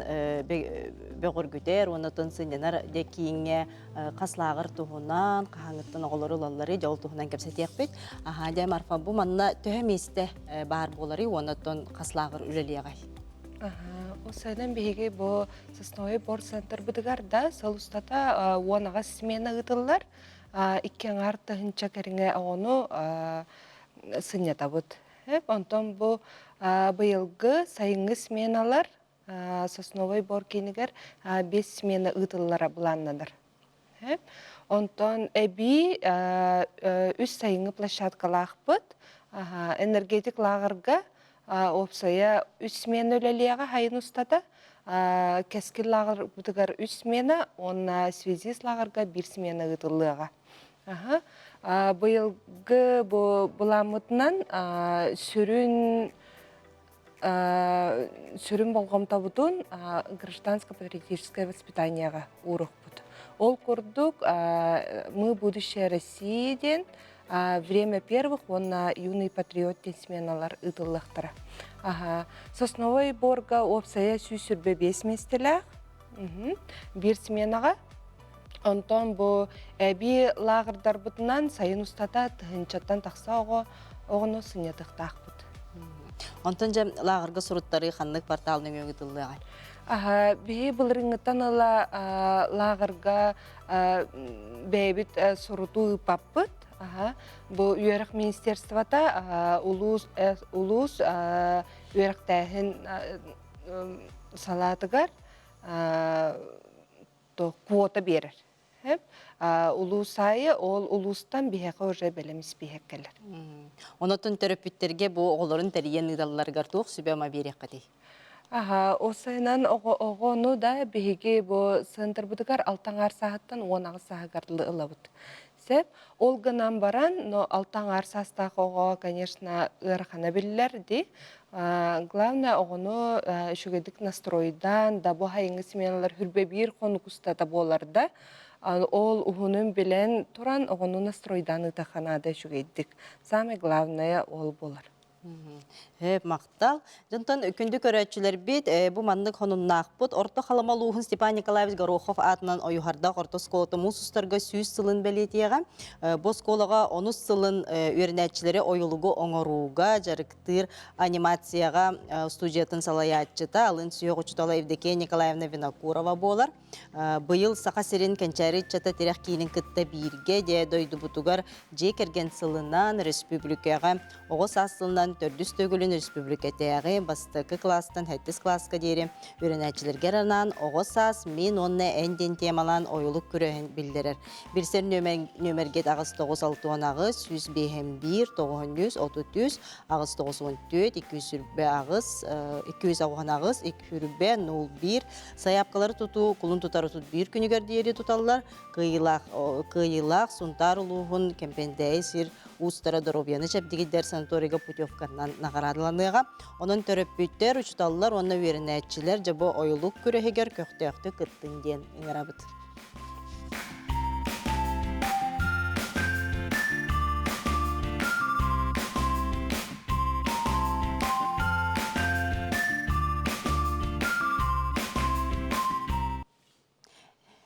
бөгөргүтер, онотон сынянар декиңе каслагыр туһунан, кахаңыттан оголору лаллары жол туһунан кепсетиякпит. Аха, дем арфа бу манна төһеместе бар болары, онотон каслагыр үлелиягай. Осайдан беге бу сосновый бор центр будыгарда салустата уанага смена ытыллар, иккен арты хынча кериңе ону сынята бут. Онтон бу быйылгы сайынгы сменалар сосновой бор кинигер 5 смена ытыллара буланнадыр. Онтон эби үс сайынгы площадкалах бут, энергетик лагырга опсая үс смена өлелияға хайын устата, кескил лагыр бутыгар үс смена, онна связист лагырга 1 смена ытыллыга. Быйылгы буламытынан сүрін болғамта бұтын гражданско-патриотическое воспитанияға урық бұд. Ол көрдік «Мы будущее Россияден» время первых онна юный патриот сменалар ытыллықтыра. Сосновой борга опсая сүйсірбе 5 местелях, 1 сменаға. Онтон бу әби лагырдар бұтынан сайын устата тұхынчаттан тақса оғыны сынетықтақ бұд. Онтон жа лагырға сұруттары қанлық порталының өңітіліғай? Бей бұлырыңыттан ала лагырға бәйбіт сұруту ұпаппыд. Бұл үйерік министерствата улус үйерік тәхін салатығар квота берер. Улусайы ол улустан бихеқа уже белеміз бихеккелер. Онотын төрөпүттерге бу оголорун тәрийен ыдалларгар туох сүбәма берек кадей. Осайнан оғону да бихеге бу центр будыгар алтаңар сағаттан 10 сағагарлы ылабыд. Сеп, ол гынан баран, но алтаңар састақ оға, конечно, ырхана білілер де. Главное, оғыну үшігедік настройдан, да бұ хайыңы сменалар хүрбе бір қону күстата боларда, ол ұғынын білен тұран оғыну настройдан ұтақанада үшігедік. Самое главное ол болар. Мақтал. Жонтон күнді көрәтчілер бет, бұ мандық хонуннақ бұд. Орто қаламалуғын Степан Николаевич Горохов атынан ойуғарда орто сколаты мұсыстарға сүйіз сылын бәлетеға. Бұ сколаға 10 сылын өрінәтчілері ойылығы оңыруға, жарықтыр анимацияға студиятын салаятчыта. Алын сүйеғ ұчытала Евдокия Николаевна Винокурова болар. Бұйыл сақа серен кәнчәрі чата терек кейінің күтті бірге де дойды бұтығар жекерген сылынан республикаға оғыз асылынан төрдүс төгілін республикатаяғы бастықы кластан 7 класска дейрі өрінәтчілерге ранан оғыз ас мен онны әнден темалан ойылық көрігін білдірер. Бірсер нөмергет ағыз 9-6 ағыз 151 933 ағыз 914 200 ағыз 200 ағыз 201 саяпқалары тұту құлын тұтары тұт бір күнігер дейері тұталылар қиылақ сұнтар ұлығын кемпендәй сир устара доробияны чәпдегідер санаторийға путевкарнан нағарадыланыға. Onun төрөппүттер, учталылар, оны верінәтчілер жабы ойылық көрігер көқтеқті күттін ден ыңырабыд.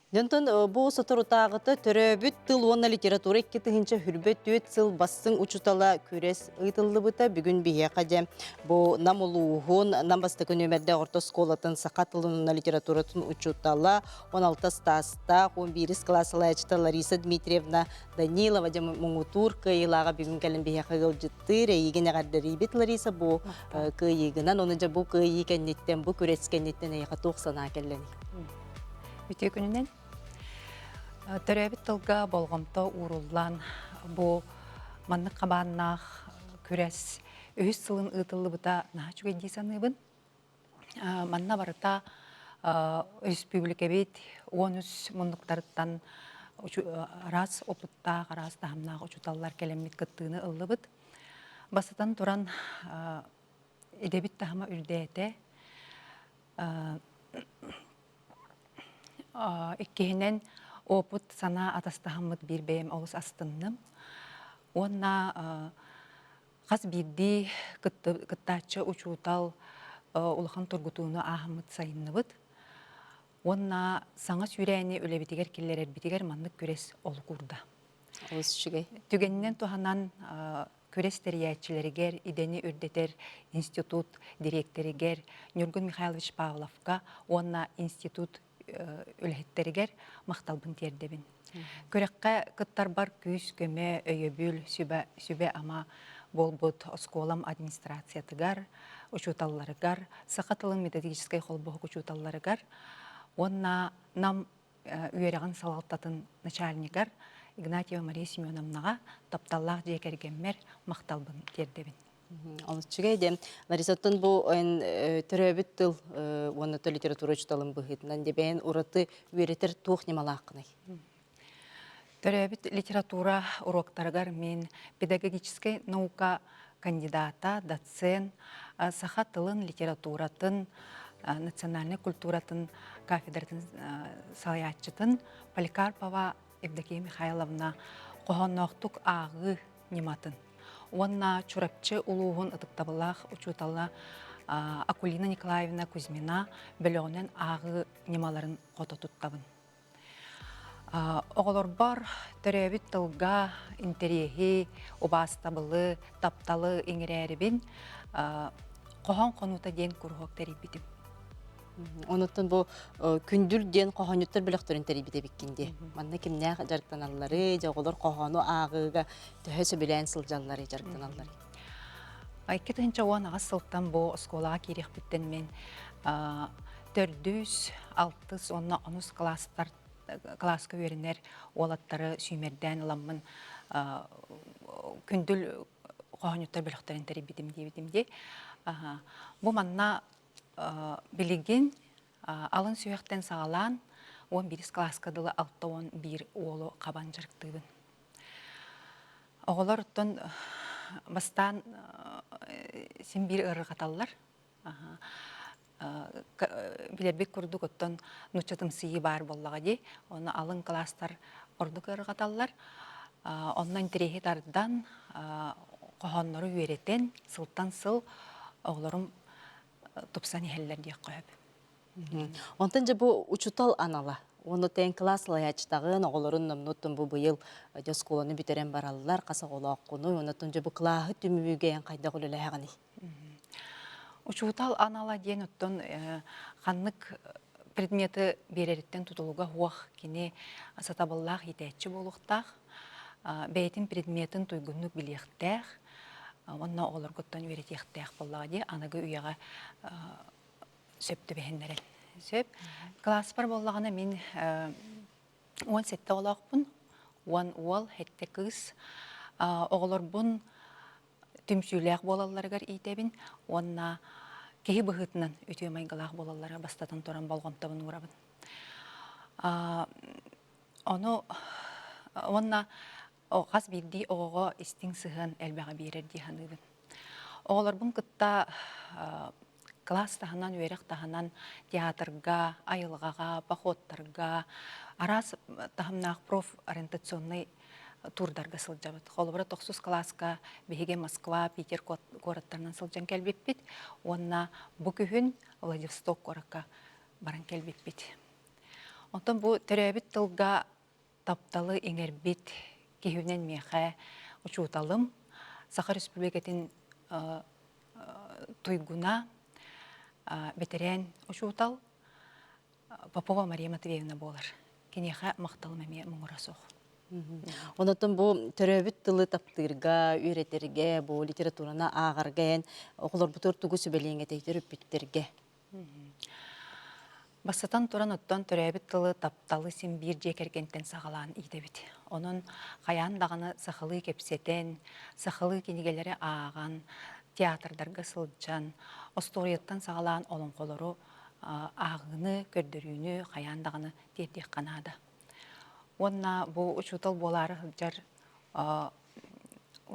Дентон бу сотурутагыты төрөбүт тыл онна литература иккетинче хүрбөт төт сыл бассын учутала күрес ыйтылыбыта бүгүн бие каде бу намулугун намбастык нөмерде орто школатын сакатылын литературатын учутала 16 стаста 11 класслачта Лариса Дмитриевна Данилова де муңутур кыйлага бүгүн келин бие кылжытты рейгене гардерибит Лариса бу кыйыгынан оны жа бу кыйыкеннеттен бу күрескеннеттен аяка 90 келлени. Үтө күнүнен төрөбүт тылга болгомто уруллан бу маннык кабааннах күрес өз сылын ытылыбыта наачуга дисаныбын манна барыта республика бит 13 мундуктарыттан раз опытта раз тахамнах учуталлар келемит кыттыны ыллыбыт басытан туран эдебит тахама үрдээте иккиһинен опыт сана атастахаммыт бир бэйэм олус астынным. Онна қас бирди кыттачы учутал улахан тургутууну ахмыт сайынныбыт. Онна саңа сүрәне өлебитигер киллерер битигер маннык күрес ол курда. Олыс чүгей. Түгеннен туханан күрес терияатчилеригер, идени үрдетер институт директоригер Нюргун Михайлович Павловка, онна институт өлехеттеригер мақталбын тердебин. Көрекке кыттар бар күс, көме, өйөбүл, сүбе ама болбут осколам администрациятыгар, учуталларыгар, сақатылын методической холбоғы учуталларыгар, онна нам үйереген салалтатын начальнигар Игнатьева Мария Семеновнаға тапталлақ жекергенмер мақталбын тердебин. Олыс чүгей де, Ларисаттан бұл түрөбіт тыл онаты литература чуталын бұхытынан дебен ураты үйретер туық немалаққынай. Төрөбит литература уроктарыгар мен педагогической наука кандидата, доцент, саха тылын литературатын, национальный культуратын кафедратын салаятчытын Поликарпова Евдокия Михайловна қоғаннақтық ағы нематын. Онна чурапчы улуғын ытықтабылақ учуталла Акулина Николаевна Кузьмина бөлігінен ағы немаларын қоты тұттабын. Оғылар бар төрәбіт тылға интерехи, обастабылы, тапталы еңірәрібін қоған қонута ден күрғық тәребітім. Онуттан бұл күндүр ден қоғанюттар біліқтерін тәребіте біккенде. Манна кемне жарықтан алылары, жағылар қоғану ағыға төһөсі білән сылжалары жарықтан алылары. Айке тұхынша оған ағыз сылттан бұл осколаға керек біттен мен 400-600 класска өрінер олаттары сүймерден ламын күнділ қоғанюттар біліқтерін тәребітім дейбітімде. Бұл манна билигин алын сүйектен сағалан 11 класскадылы 6-11 олы қабан жарықтығын. Оғылар ұттын бастан сен бір ұры қаталылар. Білербек күрдік ұттын нүтчатым сүйі бар боллаға де. Оны алын класстар ұрдық ұры қаталылар. Онын интерехет ардыдан қоғанлары үйереттен сылттан сыл оғыларым тупсан ихеллер дия қойып. Онтан жа бұл учутал анала. Оны тән класс лаячтағын оғыларын намнуттын бұл бұйыл жасколаны бүтерен баралылар, қасақ олақ қону. Онтан жа бұл қылағы түмігейін қайда құлылы әғаны. Учутал анала ден ұттын қанлық предметі береріттен тұтылуға хуақ кене сатабыллақ етәтші болуқтақ. Бәйтін предметін тұйгынлық білектәқ. Онна олар көттен үйретектәқ боллаға де, анығы үйеға сөпті бәхендерін. Сөп, класс бар боллағына мен 17 олақ бұн, 10 ол, хетті қыз. Оғылар бұн түмсүйләқ болаларығар етебін, онна кеғі бұғытынан өте майғылақ болаларға бастатын тұран балғамтабын ұрабын. Онна оғаз бірді оғыға істің сығын әлбәға берер дейханығын. Оғылар бұн күтта класс тағынан, өрек тағынан театрға, айылғаға, походтарға, арас тағымнақ профориентационный турдарға сылжабыд. Қолыбыра 90 класска беге Москва, Питер городтарынан сылжан кәлбеппет, онна бүкіхін Владивосток гораққа баран кәлбеппет. Онтан бұл түрәбіт тылға тапталы еңербет кеһүнен меха учуталым Саха Республикатын туйгуна бетерен учутал Попова Мария Матвеевна болар. Кенеха мақталым әме мұңырасоқ. Онотон бұл төрөбіт тылы таптырға, үйретерге, бұл литературана ағарген, оқылар бұтыр тұғы сөбелейінге тәйтер өппеттерге. Басатан туран оттан төрәбіт тылы тапталы сен бір жекергентен сағалан идебіт. Оның қаян дағаны сақылы кепсетен, сақылы кенегелері аған, театрдарға сылджан, осториеттан сағалан олон қолыру ағыны, көрдірүйіні, қаян дағаны дердек қанады. Онна бұл учутал болары жар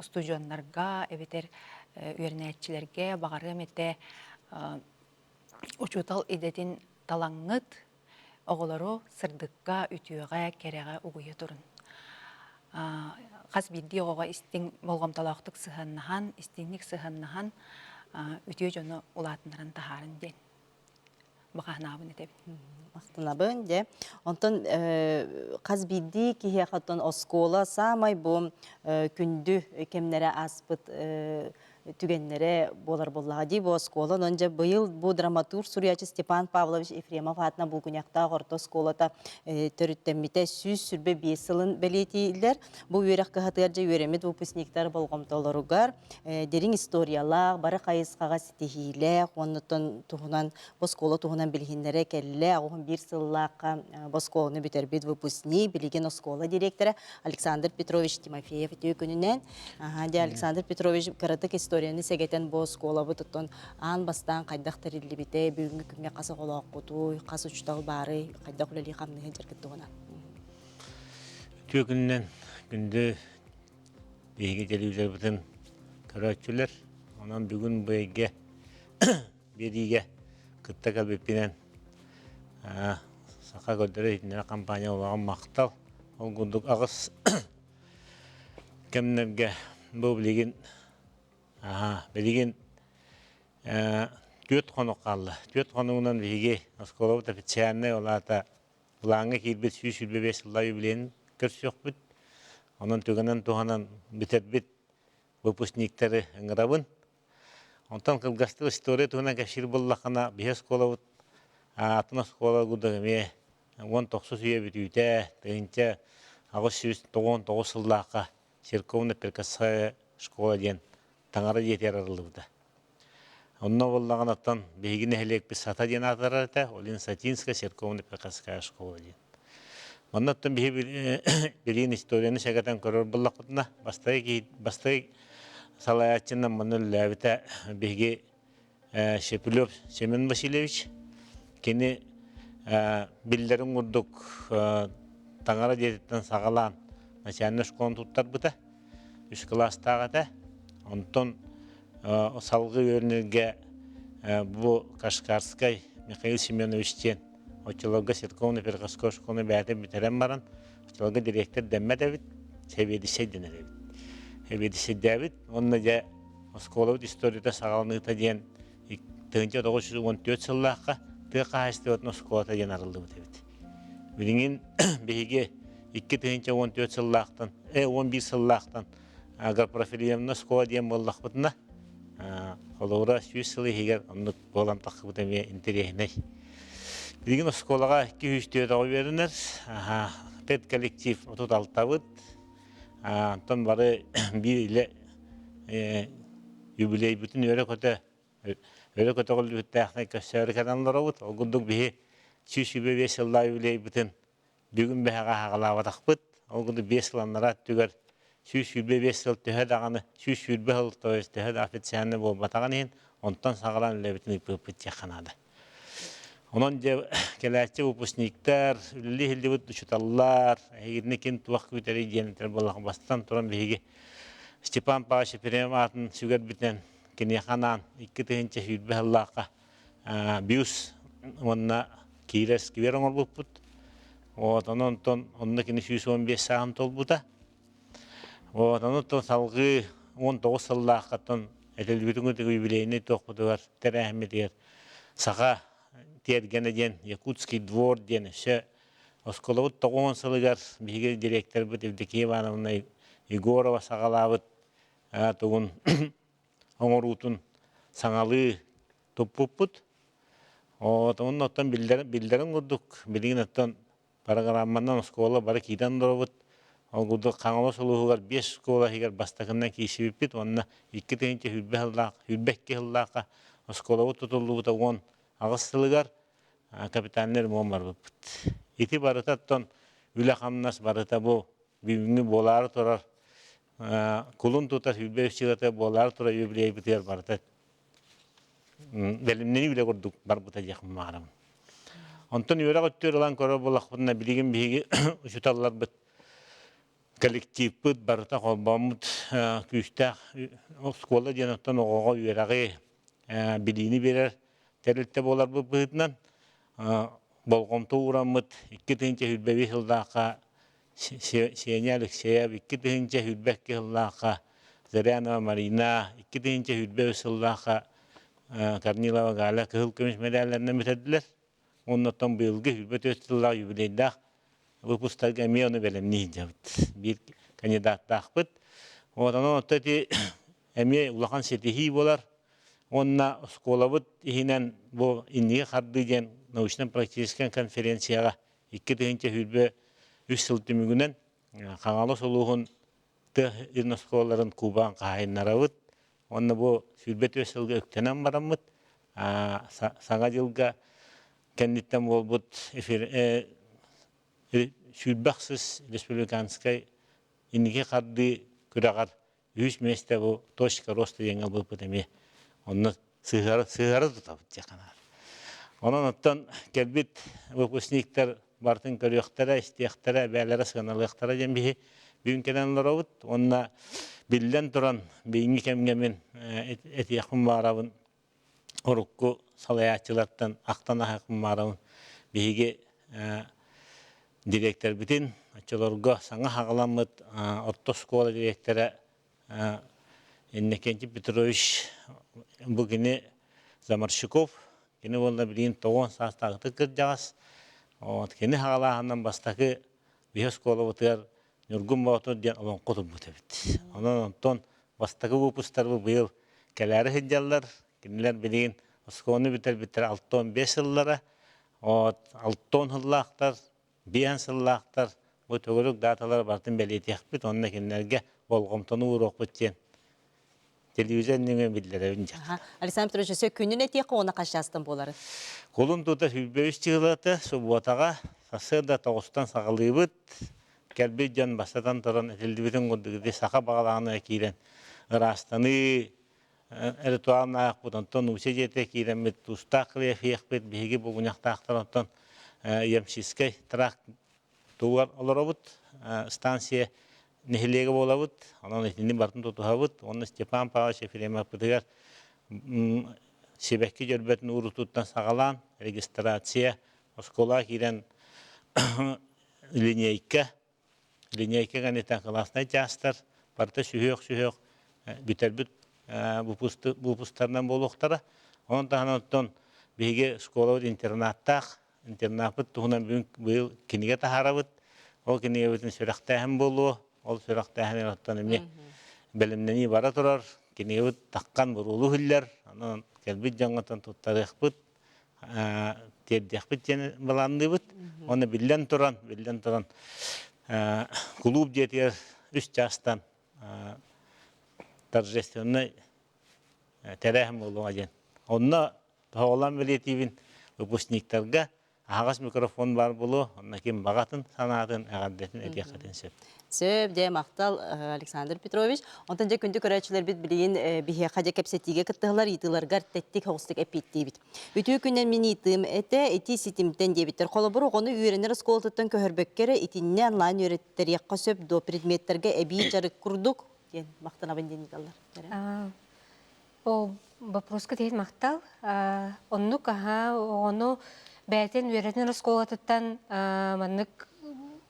студионларға, әбетер үйернәтчілерге, бағары мәтте учутал едетін талаңғыт оғылару сырдыққа, үтіуға, кәреға ұғыйы тұрын. Қаз бірді оға істің болғам талақтық сығаннахан, істіңнік сығаннахан үтүө жону улаатыннарын тахарын ден баханабын этебит. Мақтанабын, де. Онтон қаз бидді кихе қаттан оскола самай бұл күнді кемнері аспыт түгеннері болар боллаға дей бұл оскола. Онжа бұйыл бұл драматург Сурьячы Степан Павлович Ефремов атына бұл күнекта ғорты осколата төріттеммете сүз сүрбе бесілін білетейлер. Бұл өрек қағатығаржа өремет выпускниктар болғымталарығар. Дерін историялақ, бары қайысқаға сетехейлі, онытын тұғынан, оскола тұғынан білгендері кәлі, оғын bir сыллаққа босколыны бүтербет выпускник, білген оскола директоры Александр Петрович Тимофеев өте күнінен. Александр Петрович қаратық историяны сәгетен боскола бұтыттын аң бастан қайдақ тәрелі біте, бүгінгі күнге қасы қолақ құту, қасы ұчтал бары, қайдақ үлелі қамны жеркетті ғына. Өте күнінен күнді бейге телевизор бұтын көрәтшілер, онан бүгін бейге бериге күтті кәлбеппенен сақа көдері етінері компания олаған мақтал. Ол күндік ағыз кәмінерге бұл білеген төт қонық қалды. Төт қонығынан бейге осколабыт официальный олата бұлаңы кейбет сүйшілбе жылдай білен көрсек бүт. Onun tügenen tuhanan biterbit выпускниктері ыңырабын. Онтан кылгасты история туһана кәшир буллахана бихес колавыт атына скола гудагыме 19 сүйе битүтә тенчә агыс 19 сыллакка церковный перкасская школа ден таңара жетер арылды. Онно буллаганаттан бегине хелек бис сата ден атарата Олин Сатинская церковный перкасская школа ден. Оннаттан билин историяны шагатан көрөр буллакытна бастай салаячынан мунун ләбите беге Шепелев Семен Васильевич кені биллерин урдук таңара жететтен сагалан начальный школаны туттар бұта үш класстағата онтон салғы өрнерге бұл Кашкарскай Михаил Семеновичтен очылығы церковный перкасской школаны бәтін бітерен баран очылығы директор дәммәдәвит себедісей денеревит себедісей дәвит онына жа школавыт историята сагаланыгыта ден 1914 сыллаққа тыға хасты отын школата ден арылды бұтебет. Біліңін бейге 2014 сыллақтан, 11 сыллақтан агар профилиемна школа ден боллақ бұтына қолауыра 100 сылы егер онны болам тақы бұтаме интерегіней. Білген школаға 2-3 тауы берінер, 5 коллектив ұтыт алтабыт, антон бары бір илі юбилей бүтін өрі көті қол бүтті ақтай көсі өрі кәданлар оғыт, ол күндік бігі 305 жылда юбилей бүтін бүгін бәға хағалауатақ бұт, ол күндік 5 жыланлара түгер 305 жыл түхед ағаны 305 жыл тойыз түхед официанны бол батаған ең, онтан сағалан үлі бүтін үпіп жақанады. Онан келәтчі выпускниктар, үлі хілді бұт ұшыталар, әйгіріне кен туақ көтері денетер болағын бастан тұран бейге Степан Павлович Ефремов атын сүгер бітен кенеқанан 2 түйінші хүйтбі ғыллаққа бүйіс онына кейлес кебер оңыр бұп бұт. Онына кені 115 сағын тол бұта. Онына салғы 19 сыллаққаттан әтел бүтіңгіті юбилейіне тоқ бұтығар тәрі әхметігер саға тергені ден, Якутский двор ден, ше Осколовыт 9 сылығар бейге директор бұт Евдокия Ивановна Егорова сағалабыт тұғын оңырутын саңалы тұппып бұт. Оның оттан білдерін құрдық, білген оттан программаннан школа бары кейдан дұры бұт. Ол құрдық қаңылы сұлығығар 5 школа егер бастақынан кейші біппет, онына 2 түйінші хүлбәкке ғыллаққа школавыт тұтылды бұта 10 ағыз сылығар капитанлер мұн бар бұппет. Еті барытаттан үлі қамнас барыта бұл бүйінгі болары тұрар, күлін тұтас үлбәйшілігі болары тұрар өбілей бітер барытат. Бәлімнені үлі құрдық бар бұта жақын мағарамын. Онтан өрақ өттер ұлан көрі болақ бұтына білеген бейге ұшыталар бұт. Коллектив бұт барыта қолбамыд күйістақ скола денаттан оғаға өрағы біліні берер тәрілтті болар бұтынан. Болғымты ұрамыд 2 түйінші үлбәбе жылдаққа Сеня Алексеев, 2 түйінші үлбәкке жылдаққа Зарянова Марина, 2 түйінші үлбәбе жылдаққа Корнилова Галя кыһыл көмүс медальлеринен битедилер. Оннотон быйылгы хүрбөт өстүллар юбилейдах выпустарга меону белемни жабыт. Бир кандидаттахпыт. Одан оттати эме улахан сетихи болар. Онна сколабыт ихинен бу инниге харды ден научно-практический конференцияга 2-нче хүрбө 3 жыл түмүгүнен каңалы солугун ирносколарын Кубан кайнарабыт. Онна бу хүрбөт өсөлгө өктенен барамыт. Саңа жылга кенниттен болбут сүрбаксыз республиканскай инниге харды күрагар 3 месте бу точка роста деңгел болуп эме. Онны сыгары тутабыт жаканар. Онон оттон келбит выпускниктер бартын көрөктөрө, истехтере, бәләре сыналыктары демби бүгүнкенен лоробут. Онна биллен туран бейинги кемгемен этияхын барабын орукку салаячылардан актана хакын барабын биге директор битин ачылорго саңа хагаламыт орто школа директору Иннокентий Петрович бүгүнү Замарщиков кини болда билин 9 састагы кыржагас. Кини хагалаандан бастакы бие школа бутер Нургун Батыр ден алан котуп бутебит. Онон бастакы выпустар быйыл келери хыджаллар, кинилер билин школаны битер 6-5 жыллара, 6 жыллактар, 5 жыллактар бу төгөрүк даталар бартын белетияхпит, онна кинилерге болгомтону урок бутен. Телевизионный билдеребин жакта. Александр Петрович, сө күнүнө тек она кашастын болары. Колун тута хүлбөбүс чыгылаты, субботага сасыда 9-тан сагалыбыт. Келбит жан бастан туран этилдибитин гудугуди сака багалааны кийрен. Ырастаны ритуална акбутантон усежете кийрен мит устакле фиекбит биги бугунактактарантон ямшискай трак туар олоробут станция нехилеге болабыт. Анан этини бартын тутухабыт. Оны Степан Павлович Ефремов бытыгар себекки жөрбөтүн урутуттан сагалан регистрация школа кийрен линейка ганетан классный частар парта сүйөк бүтербүт выпустарынан болуктара. Онтан биге школа интернаттак интернатпыт тугунан быйыл киниге тахарабыт. Ол киниге бүтүн сүрактаһын болуу. Ол сүрактаһын оттон эме белемнени бара турар. Киниге бут таккан бурулу хүллер. Анан келбит жаңатан туттарыхпыт. Тердехпит жен баландыбыт. Оны билен туран клуб жетер 3 жастан торжественный терехим болуга жен. Онна тоолан билетибин выпускниктерге агас микрофон бар болу, онна ким багатын санатын агаддетін этияқатын сөп. Сөп, де мақтал Александр Петрович. Онтан же күнді көрәчілер бит білейін бихе қаja кәпсетіге кіттіғылар итыларғар тәттік хоғыстық әппетті бит. Үті күннен мен итім әті сетімтен дебіттер. Қолы оны үйренер сколтыттан көхірбөккері итінне онлайн үйреттер яққа сөп до предметтерге әбей жарық күрдік. Мақтан абын денігалар. Ол вопроска дейін мақтал. Онны қаға, оны бәйтен үйренер сколтыттан маннық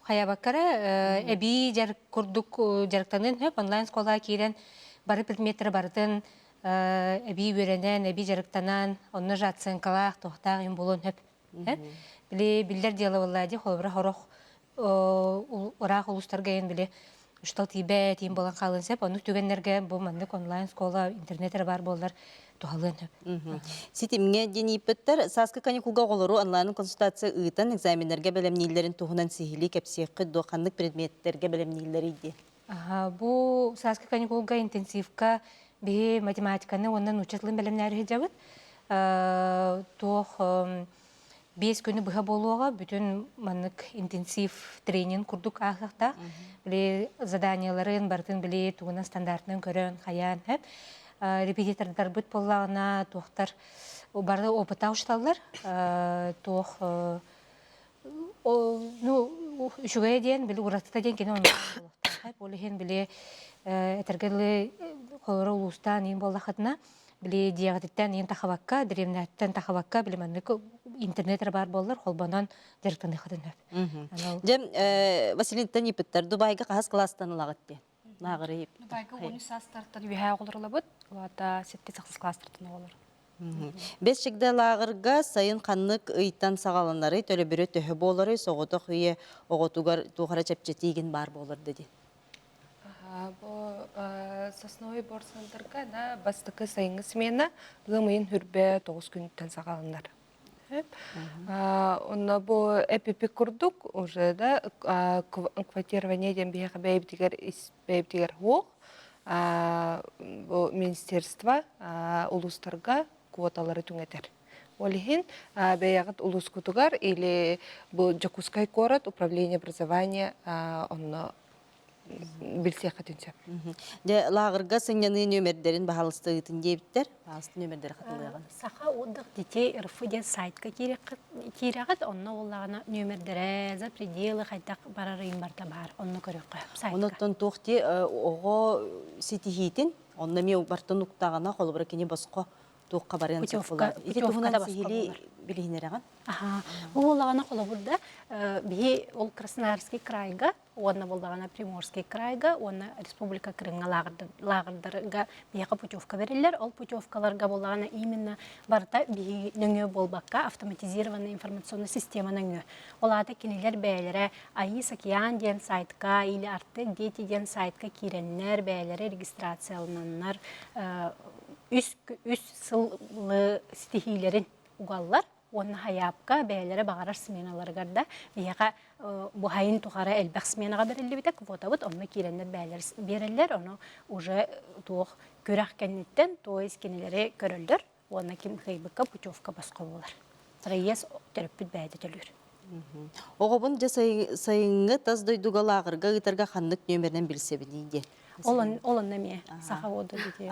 Хаябаккара эби жар курдук жарыктанын хөп онлайн школа кирен бары предметтер бардын эби үйренен эби жарыктанан онны жатсын калах тохтаг им болон хөп. Билер диалоглади хобра хорох орак улустарга ен биле уштал тибе тим болан калын сеп онны түгеннерге бу мандык онлайн школа интернеттер бар болдар тухалын хөп. Ситимге денипеттер саскы каникулга голору онлайн консультация ыйтан экзамендерге белемнилерин тухунан сихили кепсиеккы доханлык предметтерге белемнилери иди. Бу саскы каникулга интенсивка би математиканы оннан учетлын белемнери жабыт. Тох 5 күнү быха болуга бүтүн маннык интенсив тренинг курдук ахакта. Биле заданияларын бартын биле тугунан стандартын көрөн хаян хеп. Репетитордар бут боллагына тохтар барды опыта ушталлар. Тох үшүгө ден биле уратта ден кине онда болуктар. Олехен биле этергеле холора улустан ин боллахатына биле диагаттан ин тахабакка, древнаттан тахабакка биле мандык интернеттер бар боллар, холбанан директаны хатынап. Жем Василий Танипеттер Дубайга кас класстан лагатты. Нагырып. Дубайга 10 састартан үйә олырлабыт. Олата 7-8 класстартан олыр. Бес шигде лағырга сайын қаннык ыйтан сағаланары төлі бірі төхі болары соғыты құйы оғытуғар туғара чәпчетейген бар болыр dedi. Бу сосновый бор центрга да бастыкы сайынгы смена гымыйын хүрбе 9 күнүттен сагаландар. Онна бу эпипи курдук уже да квотирование ден бияга бейбтигер хук бу министерство улустарга квоталары түңетер. Олихин беягат улус кутугар или бу Жакускай город управление образования онно билсеха түнсеп. Де лағырга сыңяны нөмердерін бағалысты үтін дейбіттер, бағалысты нөмердері қатылығын. Саха удық детей РФД сайтка кирегат, онна олағына нөмердері, за пределы қайтақ барарыйын барда бар, онна көрек қойып сайтка. Онықтан тоқти оғы сетихейтін, онна ме бартын ұқтағына қолы бұра кене басқа тоққа барыян сақ болады. Ете тұғынан сихили білігінер аған? Бұл олағына қолы бұрда, бей ол Красноярский крайга, онна болдағана Приморский крайга, онна Республика Крымға лағырдарға бейға путевка берілер. Ол путевкаларға болдағана именно барда бей нөңе болбаққа автоматизированный информационный система нөңе. Олады кенелер бәйлері АИС океан ден сайтқа или артық дети ден сайтқа киренлер бәйлері регистрациялананлар үс сылы стихилерін уғаллар. Оны хаяпка бәйлері бағарар сменаларғарда бейға бұхайын тұғара әлбәқ сменаға берілі бітек, квотабыт, оны керенлер бәйлер берілер, оны уже туық көрәқ кәнеттен тойыз кенелері көрілдір, оны кем қайбыққа путевка басқа болар. Рейес түріппіт бәйді төлір. Оғыбын жа сайыңы таз дойдуға лағырға ғытарға қандық нөмерінен білсе білейді. Олон неме саха воду дете.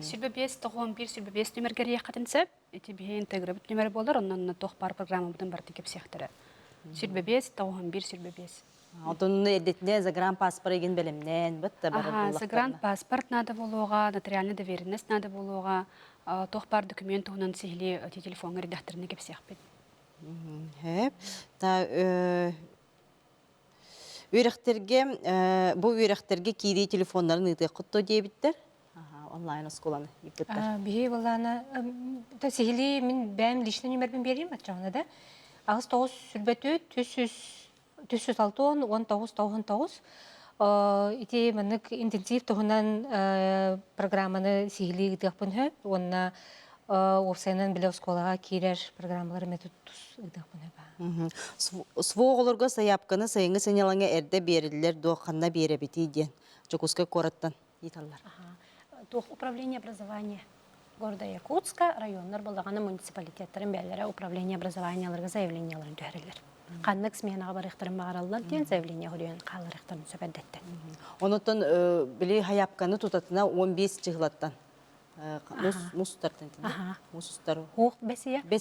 Сүрбебес 91 сүрбебес нөмергер яқытынсып, эти бе интеграбыт нөмер болар, оннан тоқ бар программа бұдан бар текеп сияқтыры. Сүрбебес 91 сүрбебес. Отонны эдетіне загран паспорт еген білімнен бұтты бары болуқтарына. Загран паспорт надо болуға, нотариальный доверенность надо болуға, тоқ бар документ оғынан сихли телефонға редакторына кеп сияқ бет. Бұл үйректерге кейдей телефонларын ұйты құтты дейбіттер? Онлайн осколаны епіттер. Бей боланы, сехили мен бәм личный нөмербен берейін атчағына да. Ағыз 9 сүрбәті 306-19-99. Ите мәнік интенсив тұғынан программаны сехили ұйтықпын хөп. Онына орсайынан білі осколаға керер программалары метод тұс ұйтықпын хөп. Своғылырға саяпқаны сайыңы сәнелаңа әрді берілілер доқанна бере бетейден. Жокускай кораттан еталар. Управление образования города Якутска, районлар болдағаны муниципалитеттерін бәлері управление образованияларға заявленияларын түйәрелер. Қаннық сменаға барықтырын бағаралылар дейін заявление көрген қаларықтарын сөбәдеттен. Онытын білі хаяпқаны тұтатына 15 жығылаттан. Мұстартын тінде? Мұстары. Оқ, бәсия 5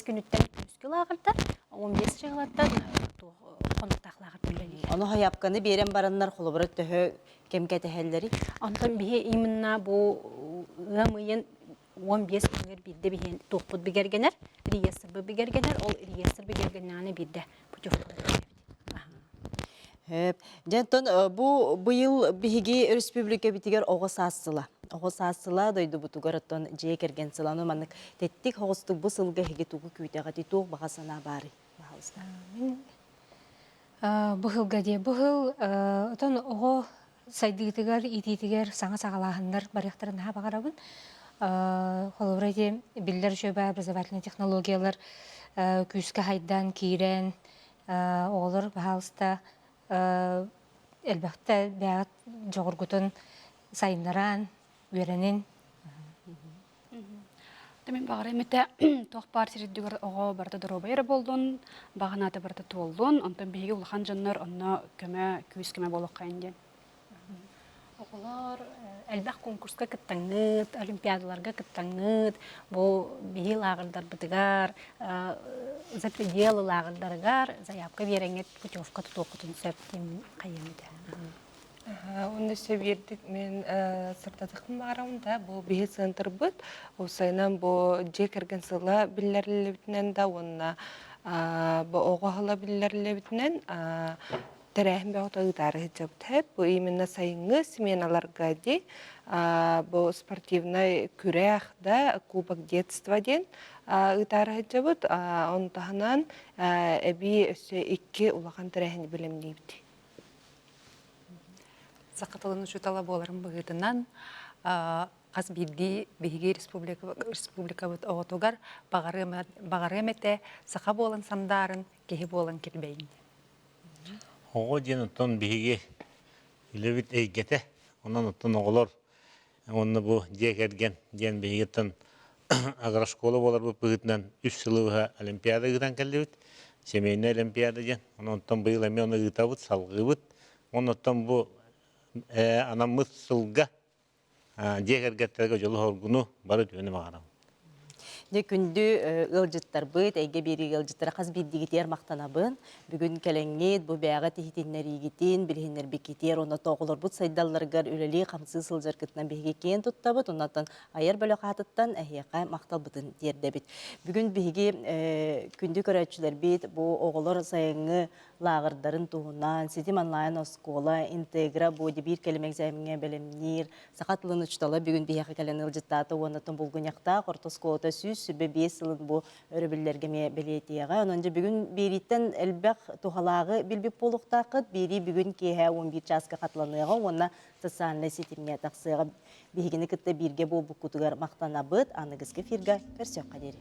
күніттен үскі лағырдар, 15 жығылаттан қонықтақ лағыр түрлелер. Оны хаяпқаны берен баранлар қолы бұры түхі кемкәті әлдері? Онтан бейе именно бұл ғамыйын 15 күнер бірді бейен тоқпыд бігергенер, реестр бігергенер, ол реестр бігергенені бірді путевкалар. Жантон, бұйыл бігі республика бітігер оғыз асыла. Оғыз асыла дойды бұтығар оттон жие керген сыланы манық теттік оғыздық бұл сылға хеге туғы көйтеға тетуғы бағасына бары. Бұғылға де бұғыл, отон оғы сайдығытығар, итетігер, саңа сағалағындар барықтарына бағарабын. Қолыбырайды білдер жөбі образовательный технологиялар күйіскі хайдан, кейрен, оғылыр бағалыста әлбәқті бәғат жоғырғытын сайынларан, үйренін. Мен бағыр әметі тоқ бар середдігір оға барды дұробайыры болдың, бағынаты барды туолдың, онтан бейге ұлған жаннар онына күйіс көмі болық қайынден. Оғылар әлбәқ конкурсқа кіттаңыд, олимпиадаларға кіттаңыд, бұл бейі лағырдар бұдығар, за пределы лағырдарғар, заявка береңет путевка тұтоқытын сөптен қайымды. Онда сөбердік мен сұртадықын бағарамында, бұл бейі центр бұд, осайынан бұл жек әрген сыла білерлі бітінен да, онына бұл оғағыла білерлі бітінен тәрәһін бәғыт ағытары жабыт хэп. Бу именно сайыңы сменаларға де, бу спортивный күрәх да кубок детства ден ағытары жабыт. Он тағынан әбі өсі 2 улақан тәрәһін білімдейбді. Сақатылын ұшытала боларын бұғытынан қаз бидді Биһиги республика бұд оғытуғар бағары әмәті сақа болын самдарын кеге болын келбейін. Оғы ден ұттан Биһиги үлебіт әйгеті, онан ұттан оғылар, онны бұ дек әрген ден Биһигеттен агрошкола болар бұд бұғытынан 3 сылығы олимпиада ғыдан кәлді бұд, семейні олимпиада ден, онан ұттан бұйыл әме оны ғыта бұд, салғы бұд, онан ұттан бұ анамыз сылға дек әргеттерге жолы оргуну бары түйені мағарам. Не күндү ылжыттар быт, әйге бери ылжыттара қаз биддигитер мақтанабын. Бүгін кәләңет, бұ бәға тихитиннер егитин, білхиннер бекетер, оны тоғылыр бұд сайдалларғар үлелі қамсы сылжар кітінен беге кен тұттабыт, оннаттан айыр бөлі қатыттан әйеқа мақтал бұтын дердебіт. Бүгін беге күнді көрәтшілер бет, бұ оғылыр сайыңы лағырдарын туғынан, сетим онлайн оскола, интегра, бұ дебір кәлемек зәйміңе бәлемнер, сақатылын ұчтала бүгін беге кәлән ылжыттаты, оннаттан бұлғыняқта, қортосколата сүз, сүбе 5 сылын бұ өрібілерге ме білетияға. Онынca бүгін бериттен әлбәқ тұғалағы білбіп болуқтақыд, бері бүгін кейі 11 жасқа қатыланыға, онына социальный сетімге тақсыға бейгені кітті бірге бол бұқытығар мақтанабыд, анығызғы фирға көрсек қадері.